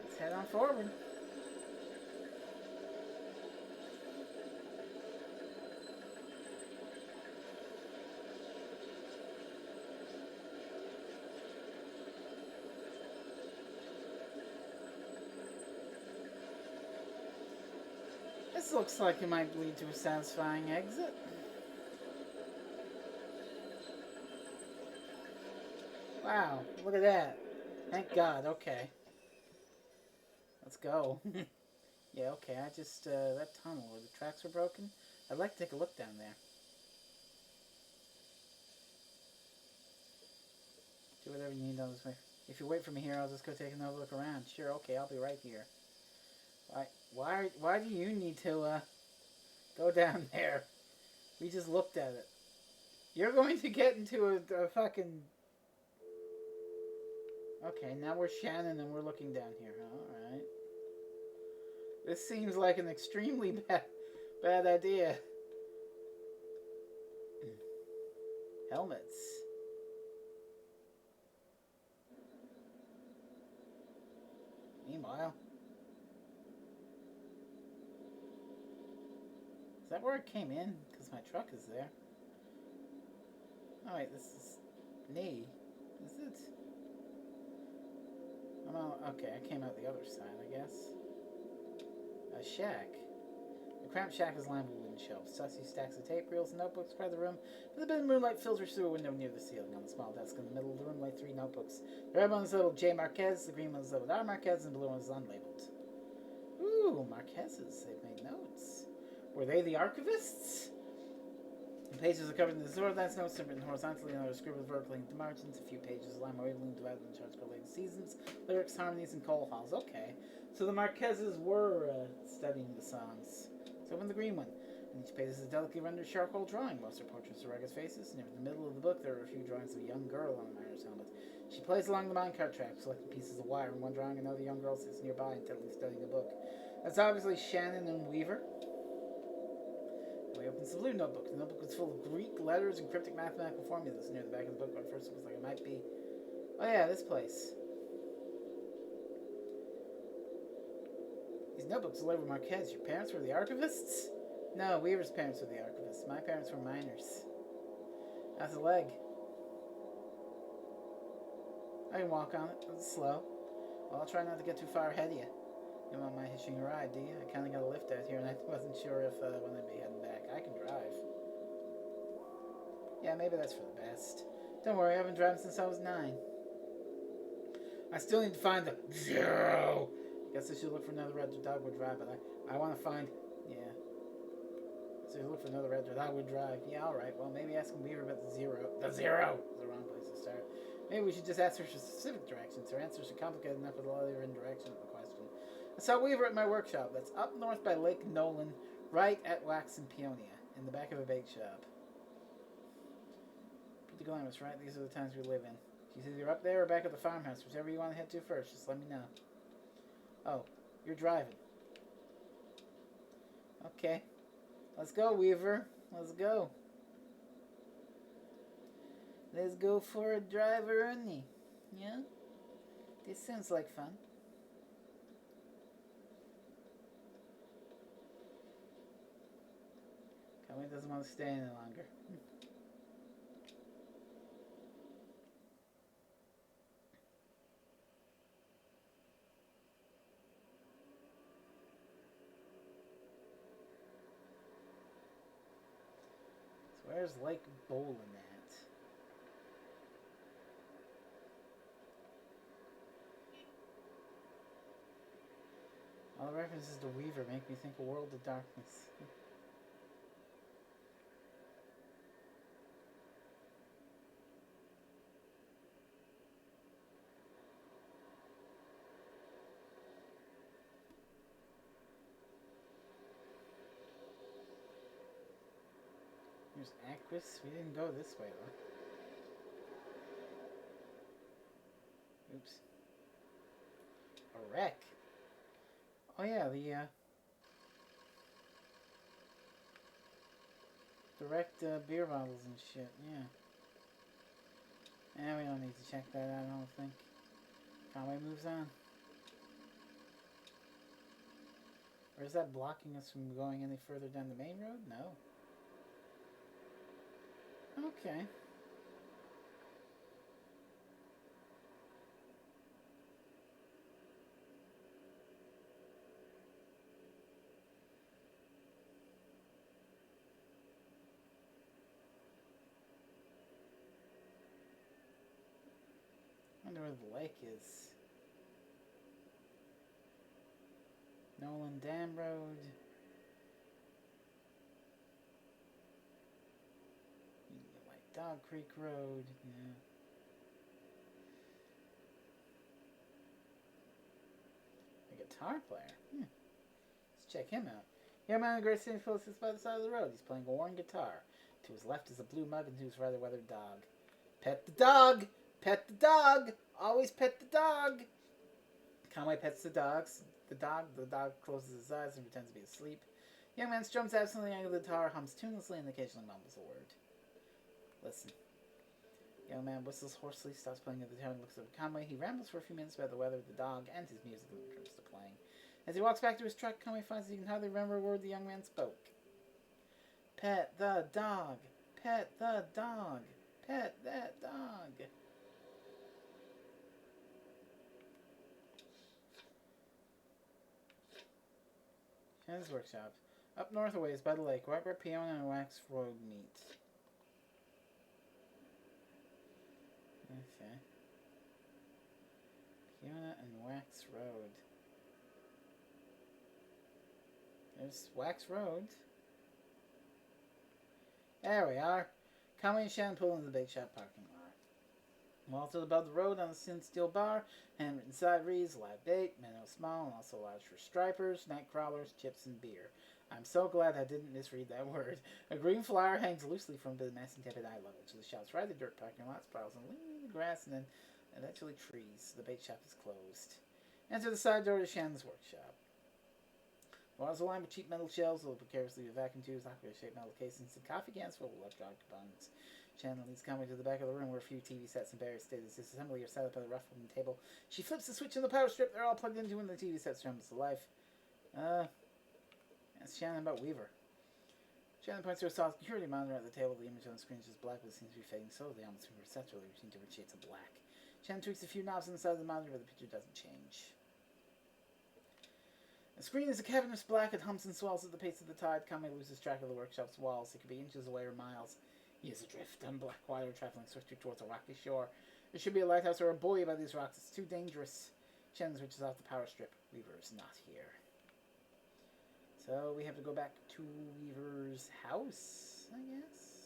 Let's head on forward. This looks like it might lead to a satisfying exit. Wow, look at that. Thank God, okay. Let's go. Yeah, okay, I just, that tunnel where the tracks were broken, I'd like to take a look down there. Do whatever you need on this way. If you wait for me here, I'll just go take another look around. Sure, okay, I'll be right here. Why do you need to, go down there? We just looked at it. You're going to get into a fucking... Okay, now we're Shannon and we're looking down here. Alright. This seems like an extremely bad idea. Helmets. Meanwhile... Is that where it came in? Because my truck is there. Oh wait, this is... knee. Is it? Okay, I came out the other side, I guess. A shack. The cramped shack is lined with wooden shelves. Sussy stacks of tape reels and notebooks crowd the room, with a bit of moonlight filters through a window near the ceiling. On the small desk in the middle of the room lay 3 notebooks. The red one is labeled J. Marquez, the green one is labeled R. Marquez, and the blue one is unlabeled. Ooh, Marquez's. They've made notes. Were they the archivists? The pages are covered in the Zora Dance notes, written horizontally and are scribbled vertically into margins. A few pages line more evenly divided in charts related seasons, lyrics, harmonies, and coal halls. Okay, so the Marquezes were studying the songs. So open the green one. On each page is a delicately rendered charcoal drawing. Most are portraits of Rega's faces. Near the middle of the book, there are a few drawings of a young girl on a miner's helmet. She plays along the minecart track, selecting pieces of wire. In one drawing, another young girl sits nearby, intently studying a book. That's obviously Shannon and Weaver. We opened the blue notebook. The notebook was full of Greek letters and cryptic mathematical formulas. Near the back of the book, at first it was like it might be... Oh yeah, this place. These notebooks are labeled Marquez. Your parents were the archivists? No, Weaver's parents were the archivists. My parents were miners. That's a leg. I can walk on it. It's slow. Well, I'll try not to get too far ahead of you. You don't want my hitching a ride, do you? I kind of got a lift out here, and I wasn't sure if when I'd be heading back. I can drive. Yeah, maybe that's for the best. Don't worry, I've been driving since I was 9. I still need to find the 0. I guess I should look for another red dogwood drive, but I want to find... Yeah. So look for another red dogwood drive. Yeah, alright. Well, maybe asking Weaver about the 0. The 0 is the wrong place to start. Maybe we should just ask her for specific directions. Her answers are complicated enough with a lot of her indirection of the question. I saw Weaver at my workshop. That's up north by Lake Nolan, right at Wax and Peonia, in the back of a bake shop. Pretty glamorous, right? These are the times we live in. She's either up there or back at the farmhouse. Whichever you want to head to first, just let me know. Oh, you're driving. Okay. Let's go, Weaver. Let's go. Let's go for a drive, Ernie. Yeah? This sounds like fun. Conway doesn't want to stay any longer. Where's Lake Bolin at? All the references to Weaver make me think a world of darkness. Here's Aquis. We didn't go this way, though. Oops. A wreck. Oh yeah, the wrecked beer bottles and shit, yeah. We don't need to check that out, I don't think. Conway moves on. Or is that blocking us from going any further down the main road? No. Okay. I wonder where the lake is. Nolan Dam Road. White Dog Creek Road. Yeah. A guitar player. Let's check him out. Young man in a gray city sits by the side of the road. He's playing a worn guitar. To his left is a blue mug and to his right a weathered dog. Pet the dog! Pet the dog! Always pet the dog! Conway pets the dogs. The dog closes his eyes and pretends to be asleep. Young man strums absently on the guitar, hums tunelessly, and occasionally mumbles a word. Listen. Young man whistles hoarsely, stops playing the guitar, and looks over at Conway. He rambles for a few minutes about the weather, the dog, and his music, and returns to playing. As he walks back to his truck, Conway finds that he can hardly remember a word the young man spoke. Pet the dog. Pet the dog. Pet that dog. Shannon's workshop. Up north a ways by the lake, right where Peona and Wax Road meet. Okay. Peona and Wax Road. There's Wax Road. There we are. Conway and Shannon pull into the bake shop parking lot. Vaulted above the road on the thin steel bar, handwritten side reads, live bait, minnow small, and also large for stripers, night crawlers, chips, and beer. I'm so glad I didn't misread that word. A green flower hangs loosely from the masking tape at eye level. To the shop's right, the dirt parking lot spirals and leaning in the grass and then eventually trees. The bait shop is closed. Enter the side door to Shannon's workshop. The walls are lined with cheap metal shelves, little precariously with vacuum tubes, awkward-shaped metal casings, and coffee cans full of electronic components. Shannon leads Conway to the back of the room where a few TV sets and various stages of assembly are set up at a rough wooden table. She flips the switch on the power strip. They're all plugged into when the TV sets trembles to life. Ask Shannon about Weaver. Shannon points to a soft security monitor at the table. The image on the screen is just black, but it seems to be fading slowly, almost imperceptibly, between different shades of black. Shannon tweaks a few knobs on the side of the monitor, but the picture doesn't change. The screen is a cavernous black. It hums and swells at the pace of the tide. Conway loses track of the workshop's walls. It could be inches away or miles. He is adrift on black water, traveling swiftly towards a rocky shore. There should be a lighthouse or a buoy by these rocks. It's too dangerous. Shannon switches off the power strip. Weaver is not here. So we have to go back to Weaver's house, I guess.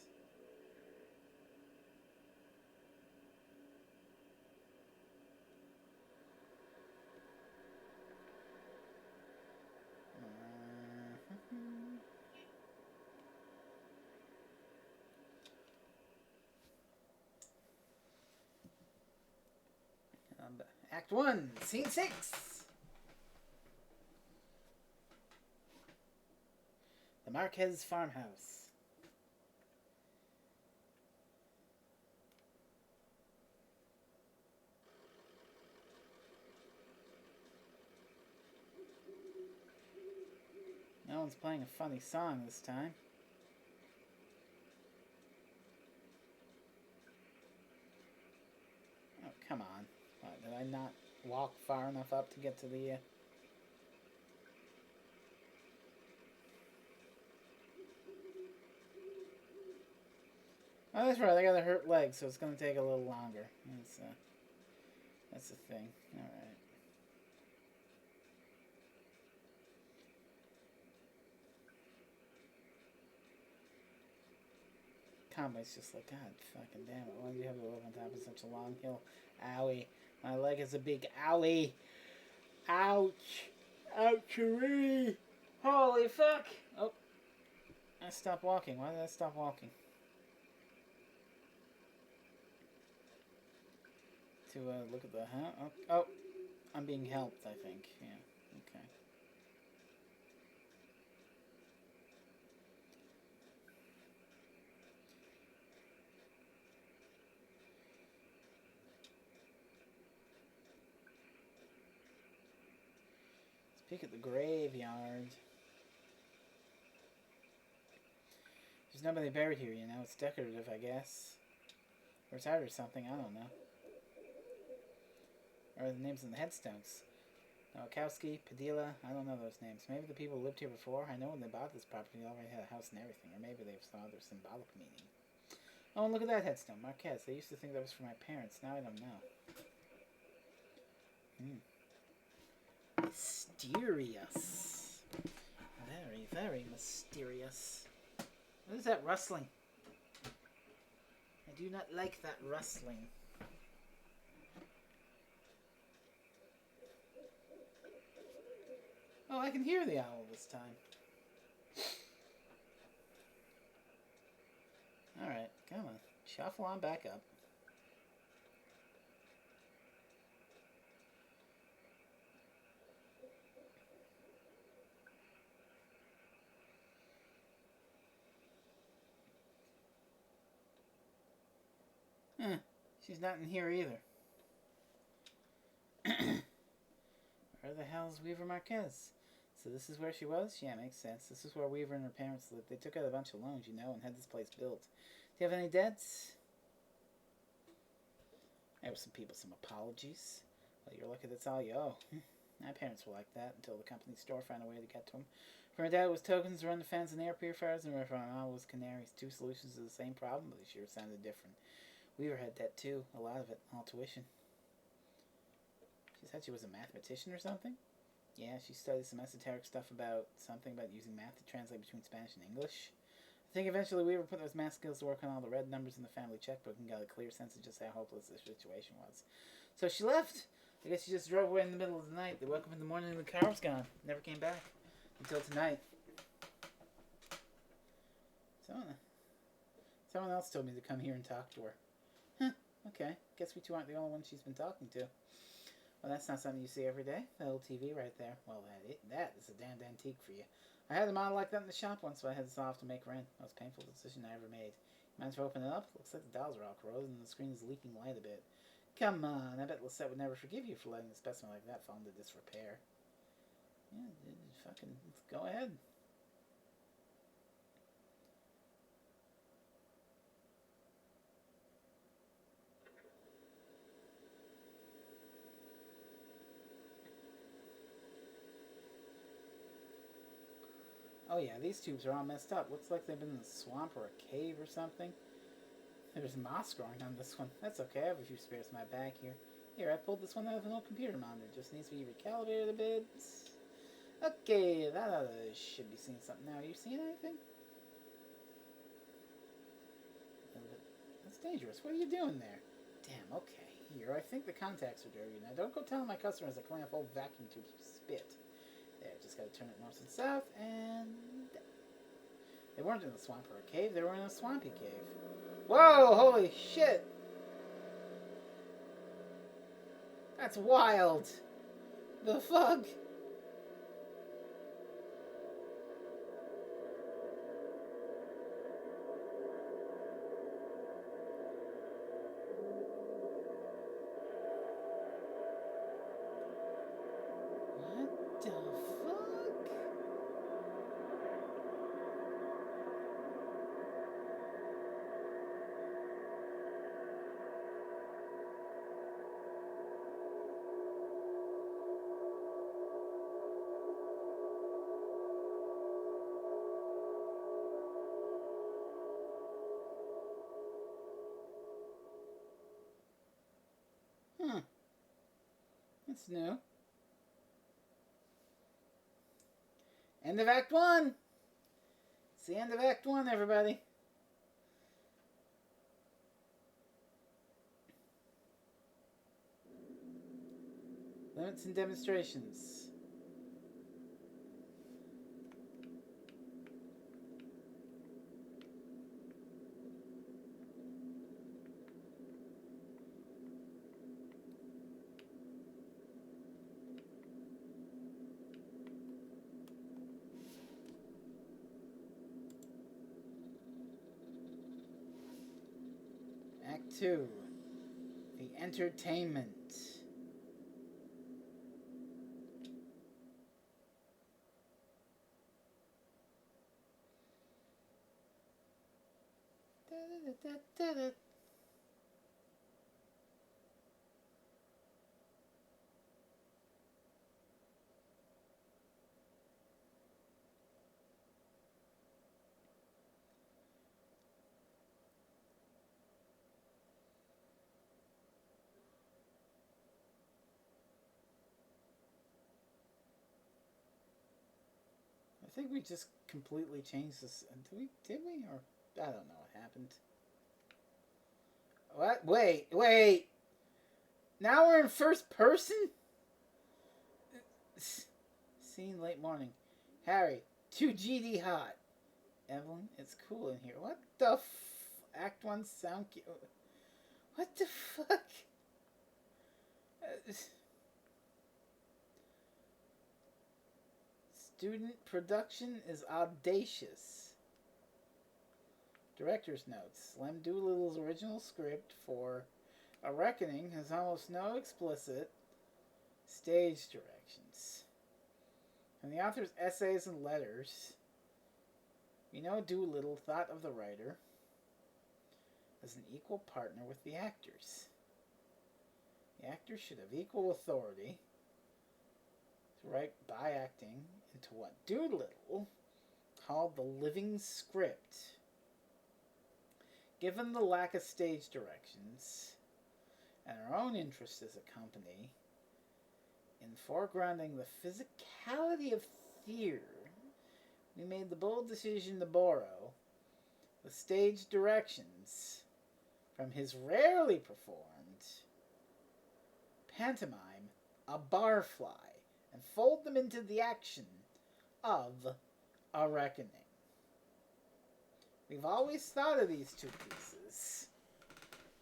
Act 1, Scene 6. The Marquez farmhouse. No one's playing a funny song this time. Oh, come on. What, did I not walk far enough up to get to the... Oh, that's right. I got a hurt leg, so it's gonna take a little longer. That's the thing. All right. Conway's just like, God fucking damn it. Why do you have to live on top of such a long hill? Owie. My leg is a big owie. Ouch. Ouchie. Holy fuck. Oh. I stopped walking. Why did I stop walking? To look at the... Huh? Oh. I'm being helped, I think. Yeah. Okay. Let's peek at the graveyard. There's nobody buried here, you know. It's decorative, I guess. Or retired or something. I don't know. Or the names on the headstones. Nowakowski, Padilla, I don't know those names. Maybe the people who lived here before. I know when they bought this property, they already had a house and everything. Or maybe they have some other symbolic meaning. Oh, and look at that headstone. Marquez. They used to think that was for my parents. Now I don't know. Mysterious. Very, very mysterious. What is that rustling? I do not like that rustling. Oh, I can hear the owl this time. Alright, come on. Shuffle on back up. She's not in here either. Where the hell is Weaver Marquez? So this is where she was? Yeah, makes sense. This is where Weaver and her parents lived. They took out a bunch of loans, you know, and had this place built. Do you have any debts? I owe some people some apologies. Well, you're lucky that's all you owe. My parents were like that until the company store found a way to get to them. For my dad, it was tokens to run the fans and air purifiers, and for my mom, it was canaries. Two solutions to the same problem, but they sure sounded different. Weaver had debt too, a lot of it, all tuition. She said she was a mathematician or something? Yeah, she studied some esoteric stuff about something about using math to translate between Spanish and English. I think eventually Weaver put those math skills to work on all the red numbers in the family checkbook and got a clear sense of just how hopeless the situation was. So she left. I guess she just drove away in the middle of the night. They woke up in the morning and the car was gone. Never came back. Until tonight. Someone else told me to come here and talk to her. Huh, okay. Guess we two aren't the only ones she's been talking to. Well, that's not something you see every day. That old TV right there. Well, that is a damned antique for you. I had a model like that in the shop once, so I had to sell off to make rent. Most painful decision I ever made. Mind if I open it up? Looks like the dials are all corroded and the screen is leaking light a bit. Come on, I bet Lisette would never forgive you for letting a specimen like that fall into disrepair. Yeah, fucking, go ahead. Oh yeah, these tubes are all messed up. Looks like they've been in a swamp or a cave or something. There's moss growing on this one. That's okay, I have a few spares in my bag here. Here, I pulled this one out of an old computer monitor. Just needs to be recalibrated a bit. Okay, that should be seeing something now. Are you seeing anything? That's dangerous. What are you doing there? Damn, okay. Here, I think the contacts are dirty. Now, don't go telling my customers that clean up old vacuum tubes with spit. There, just gotta turn it north and south, and... They weren't in a swamp or a cave, they were in a swampy cave. Whoa, holy shit! That's wild! The fuck? What the fuck? That's new. End of Act 1. It's the end of Act 1, everybody. Limits and demonstrations. Act 2. The entertainment. I think we just completely changed this. Did we? Or I don't know what happened. What? Wait. Now we're in first person? Scene late morning. Harry, 2GD hot. Evelyn, it's cool in here. What the Act 1 sound cue. What the fuck? Student production is audacious. Director's notes. Lem Doolittle's original script for A Reckoning has almost no explicit stage directions. From the author's essays and letters, we know Doolittle thought of the writer as an equal partner with the actors. The actors should have equal authority to write by acting into what Doolittle called the living script. Given the lack of stage directions and our own interest as a company in foregrounding the physicality of theater, we made the bold decision to borrow the stage directions from his rarely performed pantomime, A Barfly, and fold them into the action of A Reckoning. We've always thought of these two pieces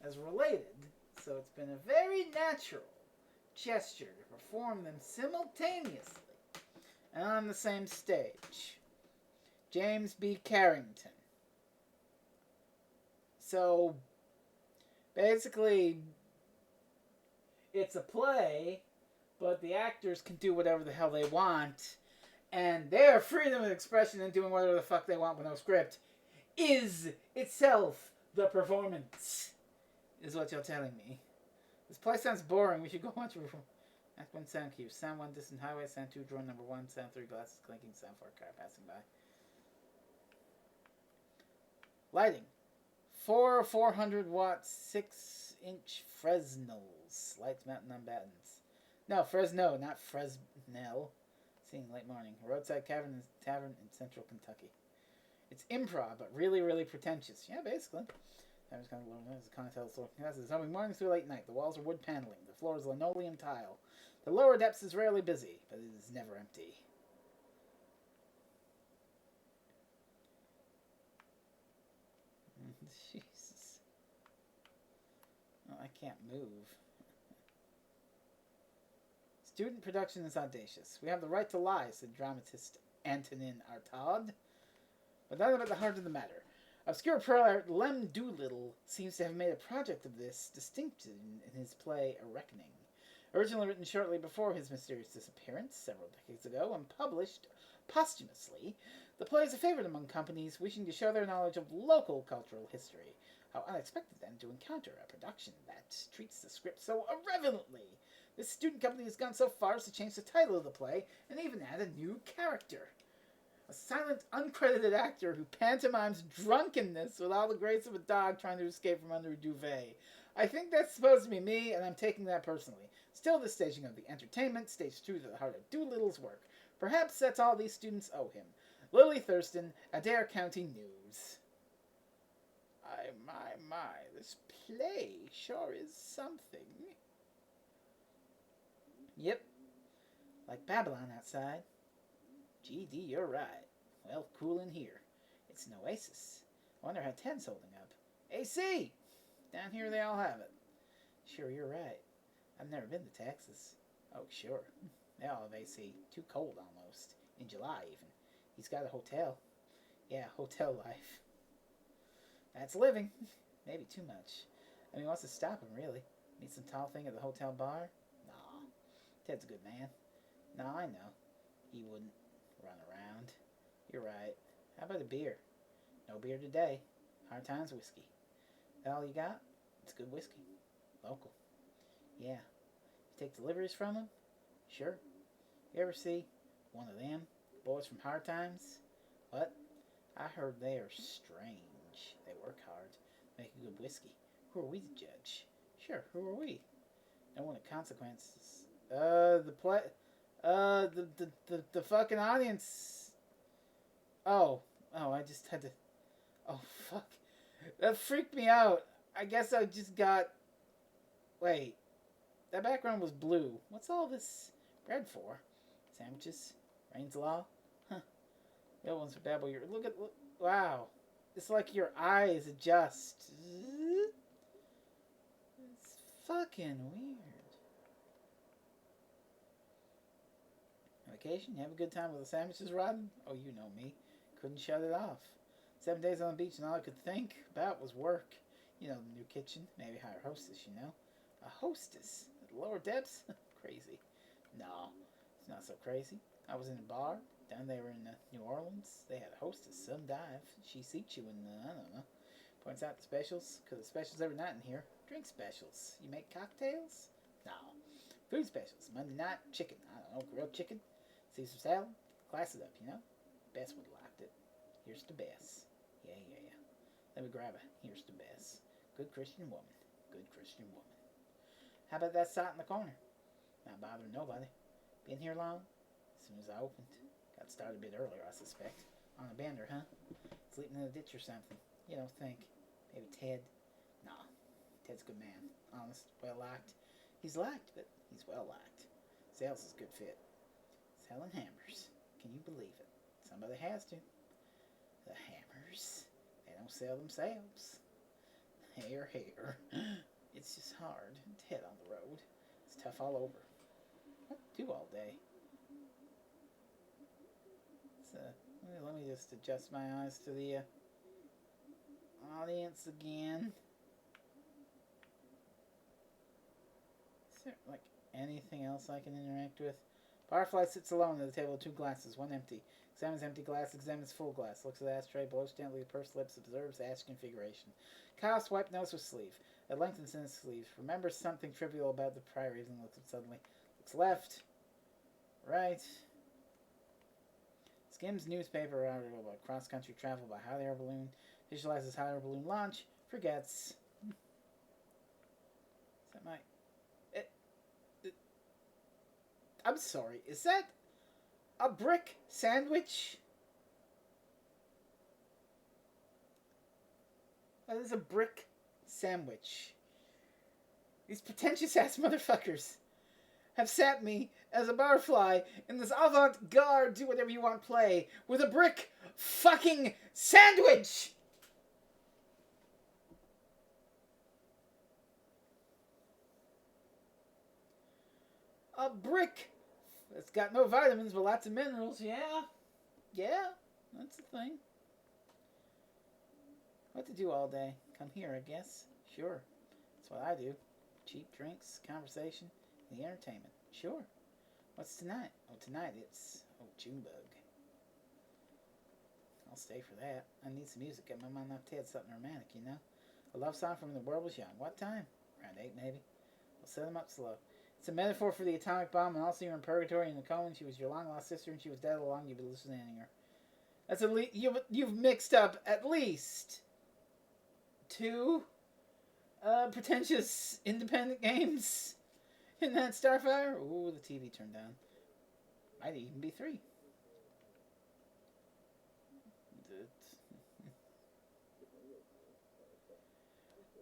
as related, so it's been a very natural gesture to perform them simultaneously and on the same stage. James B. Carrington. So, basically, it's a play, but the actors can do whatever the hell they want, and their freedom of expression and doing whatever the fuck they want with no script is itself the performance, is what you're telling me. This play sounds boring. We should go watch it. Act 1 sound cue. Sound 1 distant highway. Sound 2 drone number 1. Sound 3 glasses clinking. Sound 4 car passing by. Lighting. 4 400-watt 6-inch Fresnels. Lights mounted on battens. No, Fresno, not Fresnel. Seeing late morning. A roadside tavern in central Kentucky. It's improv, but really, really pretentious. Yeah, basically. Tavern's kind of low. There's a cocktail store. It's open mornings through late night. The walls are wood paneling. The floor is linoleum tile. The lower depths is rarely busy, but it is never empty. Jesus. Oh, I can't move. Student production is audacious. We have the right to lie, said dramatist Antonin Artaud. But that about the heart of the matter. Obscure prolate Lem Doolittle seems to have made a project of this distinct in his play A Reckoning. Originally written shortly before his mysterious disappearance, several decades ago, and published posthumously, the play is a favorite among companies wishing to show their knowledge of local cultural history. How unexpected, then, to encounter a production that treats the script so irreverently. This student company has gone so far as to change the title of the play and even add a new character. A silent, uncredited actor who pantomimes drunkenness with all the grace of a dog trying to escape from under a duvet. I think that's supposed to be me, and I'm taking that personally. Still, the staging of the entertainment stays true to the heart of Doolittle's work. Perhaps that's all these students owe him. Lily Thurston, Adair County News. My, this play sure is something. Yep, like Babylon outside. GD, you're right. Well, cool in here. It's an oasis. I wonder how Ted's holding up. AC! Down here they all have it. Sure, you're right. I've never been to Texas. Oh, sure. They all have AC. Too cold, almost. In July, even. He's got a hotel. Yeah, hotel life. That's living. Maybe too much. I mean, what's to stop him, really? Meet some tall thing at the hotel bar? Nah. Ted's a good man. Nah, I know. He wouldn't run around. You're right. How about a beer? No beer today. Hard Times whiskey. That all you got? It's good whiskey. Local. Yeah. You take deliveries from them? Sure. You ever see one of them boys from Hard Times? What? I heard they are strange. They work hard. Make a good whiskey. Who are we to judge? Sure, who are we? No one of consequences. The fucking audience. Oh, I just had to. Oh, fuck. That freaked me out. I guess I just got. Wait. That background was blue. What's all this red for? Sandwiches? Rain's Law? Huh. The other ones for dabble your. Look. Wow. It's like your eyes adjust. It's fucking weird. Vacation? You have a good time with the sandwiches, Rodden? Oh, you know me. Couldn't shut it off. 7 days on the beach and all I could think about was work. You know, the new kitchen. Maybe hire a hostess, you know? A hostess? At the lower depths? Crazy. No, it's not so crazy. I was in a bar down there in New Orleans. They had a hostess, some dive. She seats you and, I don't know, points out the specials. Because the specials every night in here. Drink specials. You make cocktails? No. Food specials. Monday night, chicken. I don't know, grilled chicken. Caesar salad. Class it up, you know? Bess would have liked it. Here's to Bess. Yeah. Let me grab a here's to Bess. Good Christian woman. Good Christian woman. How about that site in the corner? Not bothering nobody. Been here long? As soon as I opened. Got started a bit earlier, I suspect. On a bender, huh? Sleeping in a ditch or something. You don't think. Maybe Ted. Nah. Ted's a good man. Honest. Well liked. He's liked, but he's well liked. Sales is a good fit. Selling hammers. Can you believe it? Somebody has to. The hammers. They don't sell themselves. Hair. It's just hard. Ted on the road. It's tough all over. What to do all day? Let me just adjust my eyes to the audience again. Is there like anything else I can interact with? Firefly sits alone at the table with 2 glasses, one empty. Examines empty glass, examines full glass. Looks at the ashtray, blows gently with pursed lips, observes ash configuration. Kyle swiped nose with sleeve. It lengthens in his sleeve. Remembers something trivial about the prior evening. Looks up suddenly. Looks left. Right. Skims newspaper article about cross-country travel by hot air balloon. Visualizes hot air balloon launch. Forgets. Is that my... I'm sorry. Is that a brick sandwich? That is a brick sandwich. These pretentious-ass motherfuckers have sat me as a barfly in this avant-garde do-whatever-you-want play with a brick fucking sandwich! A brick. It's got no vitamins, but lots of minerals. Yeah, that's the thing. What to do all day? Come here, I guess. Sure. That's what I do. Cheap drinks, conversation, and the entertainment. Sure. What's tonight? Oh, tonight it's... Junebug. I'll stay for that. I need some music. Get my mind off Ted. Something romantic, you know? A love song from when the world was young. What time? Around 8, maybe. We'll set them up slow. It's a metaphor for the atomic bomb, and also you're in purgatory in the coma. She was your long-lost sister, and she was dead all along. You've been hallucinating her. That's at least... You've mixed up at least 2 pretentious independent games In that Starfire? Ooh, the TV turned down. Might even be 3.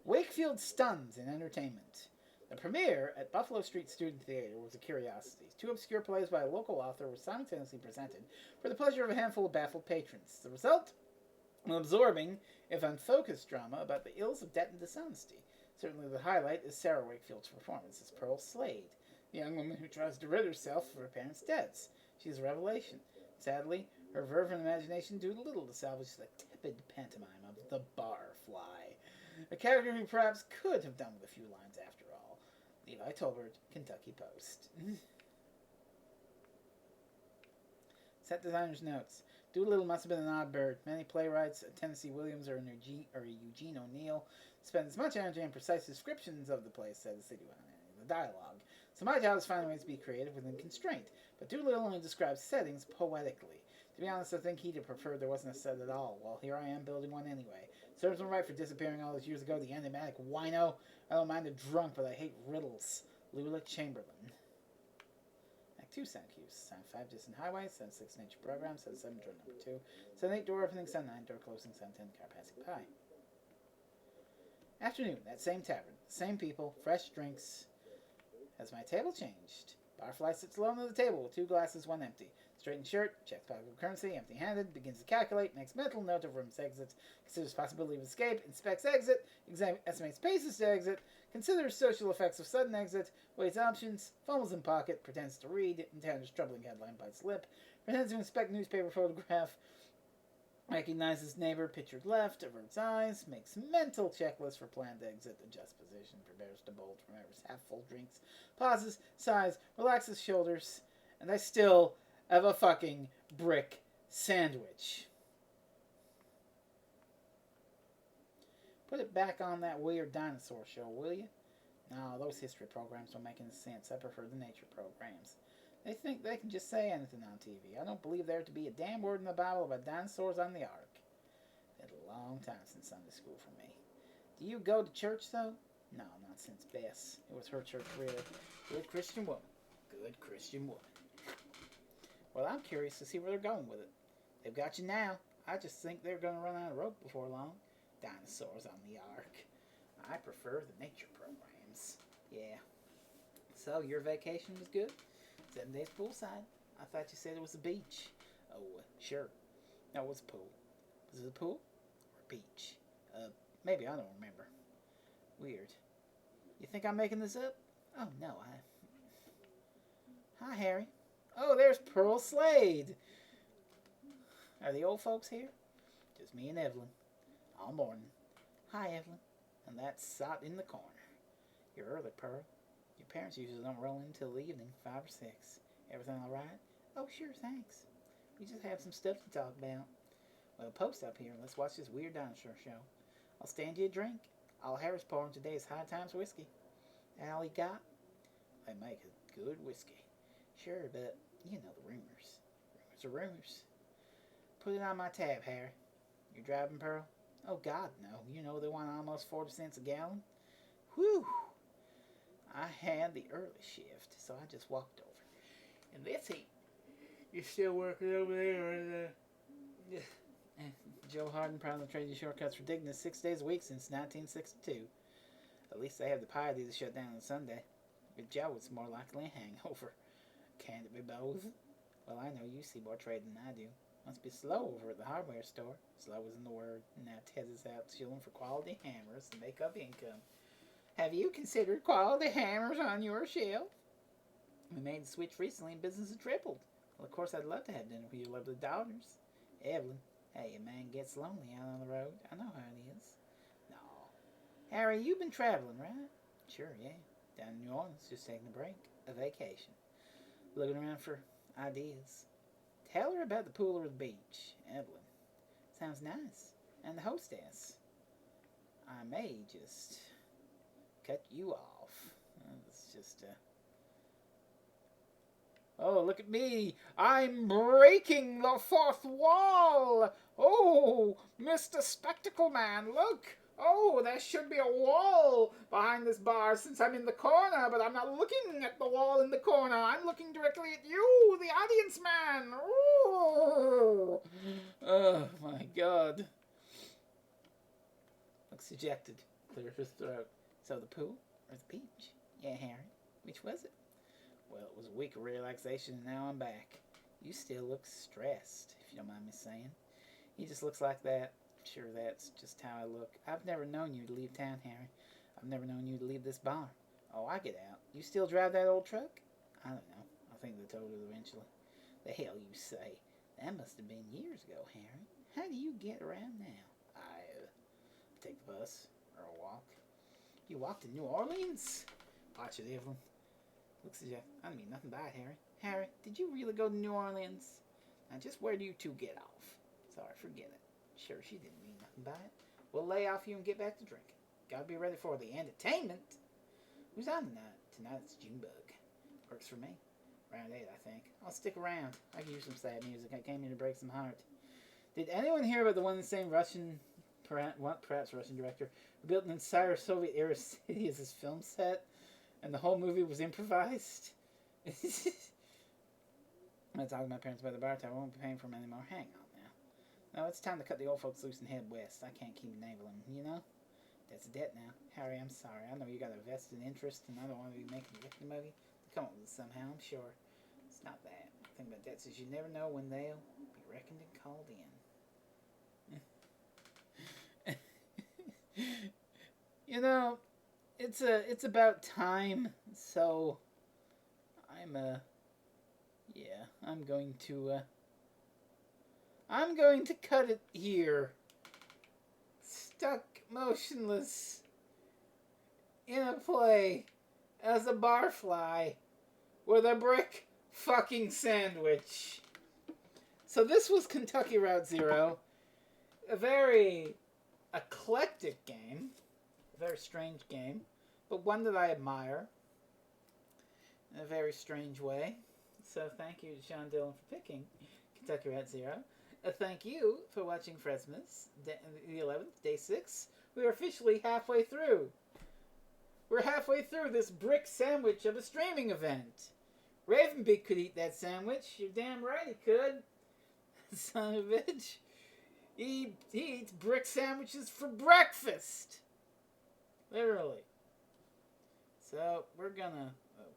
Wakefield stuns in entertainment. The premiere at Buffalo Street Student Theater was a curiosity. 2 obscure plays by a local author were simultaneously presented for the pleasure of a handful of baffled patrons. The result? An absorbing, if unfocused, drama about the ills of debt and dishonesty. Certainly the highlight is Sarah Wakefield's performance as Pearl Slade, the young woman who tries to rid herself of her parents' debts. She is a revelation. Sadly, her verve and imagination do little to salvage the tepid pantomime of the Barfly, a character who perhaps could have done with a few lines after all. Levi Tolbert, Kentucky Post. Set designer's notes. Doolittle must have been an odd bird. Many playwrights, Tennessee Williams or Eugene O'Neill, spend as much energy on precise descriptions of the play as they do on the dialogue. So my job is finding ways to be creative within constraint, but Doolittle only describes settings poetically. To be honest, I think he'd have preferred there wasn't a set at all. Well, here I am building one anyway. Serves him right for disappearing all those years ago, the enigmatic wino. I don't mind a drunk, but I hate riddles. Lula Chamberlain. Act 2 sound cues. Sound 5 distant highway. Sound 6 nature program. Sound 7 door number 2. Sound 8 door opening. Sound 9 door closing. Sound 10 car passing by. Afternoon. That same tavern. Same people. Fresh drinks. Has my table changed? Barfly sits alone at the table with 2 glasses, 1 empty. Straightened shirt, checks pocket of currency, empty-handed, begins to calculate, makes mental note of room's exits, considers possibility of escape, inspects exit, estimates paces to exit, considers social effects of sudden exit, weighs options, fumbles in pocket, pretends to read, encounters troubling headline bites lip, pretends to inspect newspaper photograph, recognizes neighbor pictured left, averts eyes, makes mental checklist for planned exit, adjusts position, prepares to bolt, remembers half-full drinks, pauses, sighs, relaxes shoulders, and I still have a fucking brick sandwich. Put it back on that weird dinosaur show, will you? No, those history programs don't make any sense. I prefer the nature programs. They think they can just say anything on TV. I don't believe there to be a damn word in the Bible about dinosaurs on the ark. It's a long time since Sunday school for me. Do you go to church, though? No, not since Bess. It was her church, really. Good Christian woman. Good Christian woman. Well, I'm curious to see where they're going with it. They've got you now. I just think they're going to run out of rope before long. Dinosaurs on the ark. I prefer the nature programs. Yeah. So, your vacation was good? 7 days poolside. I thought you said it was a beach. Oh, sure. No, it was a pool. Was it a pool? Or a beach? Maybe, I don't remember. Weird. You think I'm making this up? Oh, no, Hi, Harry. Oh, there's Pearl Slade. Are the old folks here? Just me and Evelyn. All morning. Hi, Evelyn. And that sot in the corner. You're early, Pearl. Your parents usually don't roll in until the evening, 5 or 6. Everything all right? Oh, sure, thanks. We just have some stuff to talk about. Well, post up here and let's watch this weird dinosaur show. I'll stand you a drink. All Harry's pouring today is High Times whiskey. That all he got? They make a good whiskey. Sure, but you know the rumors. Rumors are rumors. Put it on my tab, Harry. You driving, Pearl? Oh, God, no. You know they want almost 40 cents a gallon? Whew. I had the early shift, so I just walked over. And this heat. You still working over there? Joe Harden proudly traded shortcuts for dignity 6 days a week since 1962. At least they have the piety to shut down on Sunday. With Joe, it's more likely a hangover. Can't it be both? Well, I know you see more trade than I do. Must be slow over at the hardware store. Slow isn't the word. Now Ted is out shilling for quality hammers to make up income. Have you considered quality hammers on your shelf? We made the switch recently and business has tripled. Well, of course, I'd love to have dinner with your lovely daughters. Evelyn, hey, a man gets lonely out on the road. I know how it is. No. Harry, you've been traveling, right? Sure, yeah. Down in New Orleans, just taking a break. A vacation. Looking around for ideas. Tell her about the pool or the beach, Evelyn. Sounds nice. And the hostess. I may just cut you off. It's just, Oh, look at me. I'm breaking the fourth wall. Oh, Mr. Spectacle Man, look. Oh, there should be a wall behind this bar since I'm in the corner, but I'm not looking at the wall in the corner. I'm looking directly at you, the audience man. Ooh. Oh, my God. Looks dejected. Clears his throat. So the pool or the beach? Yeah, Harry. Which was it? Well, it was a week of relaxation, and now I'm back. You still look stressed, if you don't mind me saying. He just looks like that. Sure, that's just how I look. I've never known you to leave town, Harry. I've never known you to leave this bar. Oh, I get out. You still drive that old truck? I don't know. I think they told her eventually. The hell you say? That must have been years ago, Harry. How do you get around now? I take the bus or a walk. You walk to New Orleans? Watch it, Evelyn. Looks at you. I don't mean nothing by it, Harry. Harry, did you really go to New Orleans? Now, just where do you two get off? Sorry, forget it. Sure, she didn't mean nothing by it. We'll lay off you and get back to drinking. Gotta be ready for the entertainment. Who's on tonight? Tonight's Junebug. Works for me. Round 8, I think. I'll stick around. I can use some sad music. I came here to break some heart. Did anyone hear about the one and same Russian, perhaps Russian director, who built an entire Soviet-era city as his film set, and the whole movie was improvised? I'm talking to my parents about the bar tab. I won't be paying for them anymore. Hang on now. No, it's time to cut the old folks loose and head west. I can't keep enabling them, you know? That's a debt now. Harry, I'm sorry. I know you got a vested interest, and I don't want to be making a victim of you. Come up with it somehow, I'm sure. It's not that. The thing about debts is you never know when they'll be reckoned and called in. You know, it's about time, so I'm going to cut it here. Stuck motionless in a play as a barfly with a brick fucking sandwich. So this was Kentucky Route Zero. A very eclectic game. A very strange game. But one that I admire. In a very strange way. So thank you to Sean Dillon for picking Kentucky Route Zero. Thank you for watching Frezmas, the 11th, day 6. We are officially halfway through. We're halfway through this brick sandwich of a streaming event. Ravenbeak could eat that sandwich. You're damn right he could. Son of a bitch. He eats brick sandwiches for breakfast. Literally. So, we're gonna... Oh,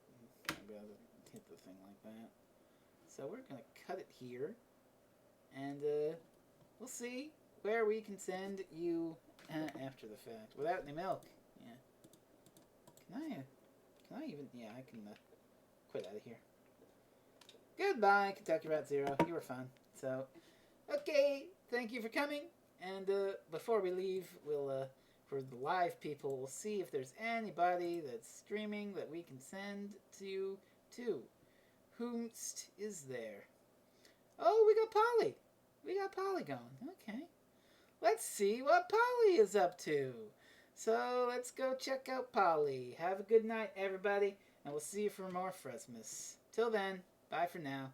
maybe I'll hit the thing like that. So, we're gonna cut it here. And, we'll see where we can send you after the fact. Without any milk. Yeah. Can I even... Yeah, I can quit out of here. Goodbye, Kentucky Route Zero. You were fun. So, okay. Thank you for coming. And before we leave, we'll, for the live people, we'll see if there's anybody that's streaming that we can send to. Whomst is there? Oh, we got Polly. We got Polly going. Okay. Let's see what Polly is up to. So, let's go check out Polly. Have a good night, everybody. And we'll see you for more Frezmas. Till then, bye for now.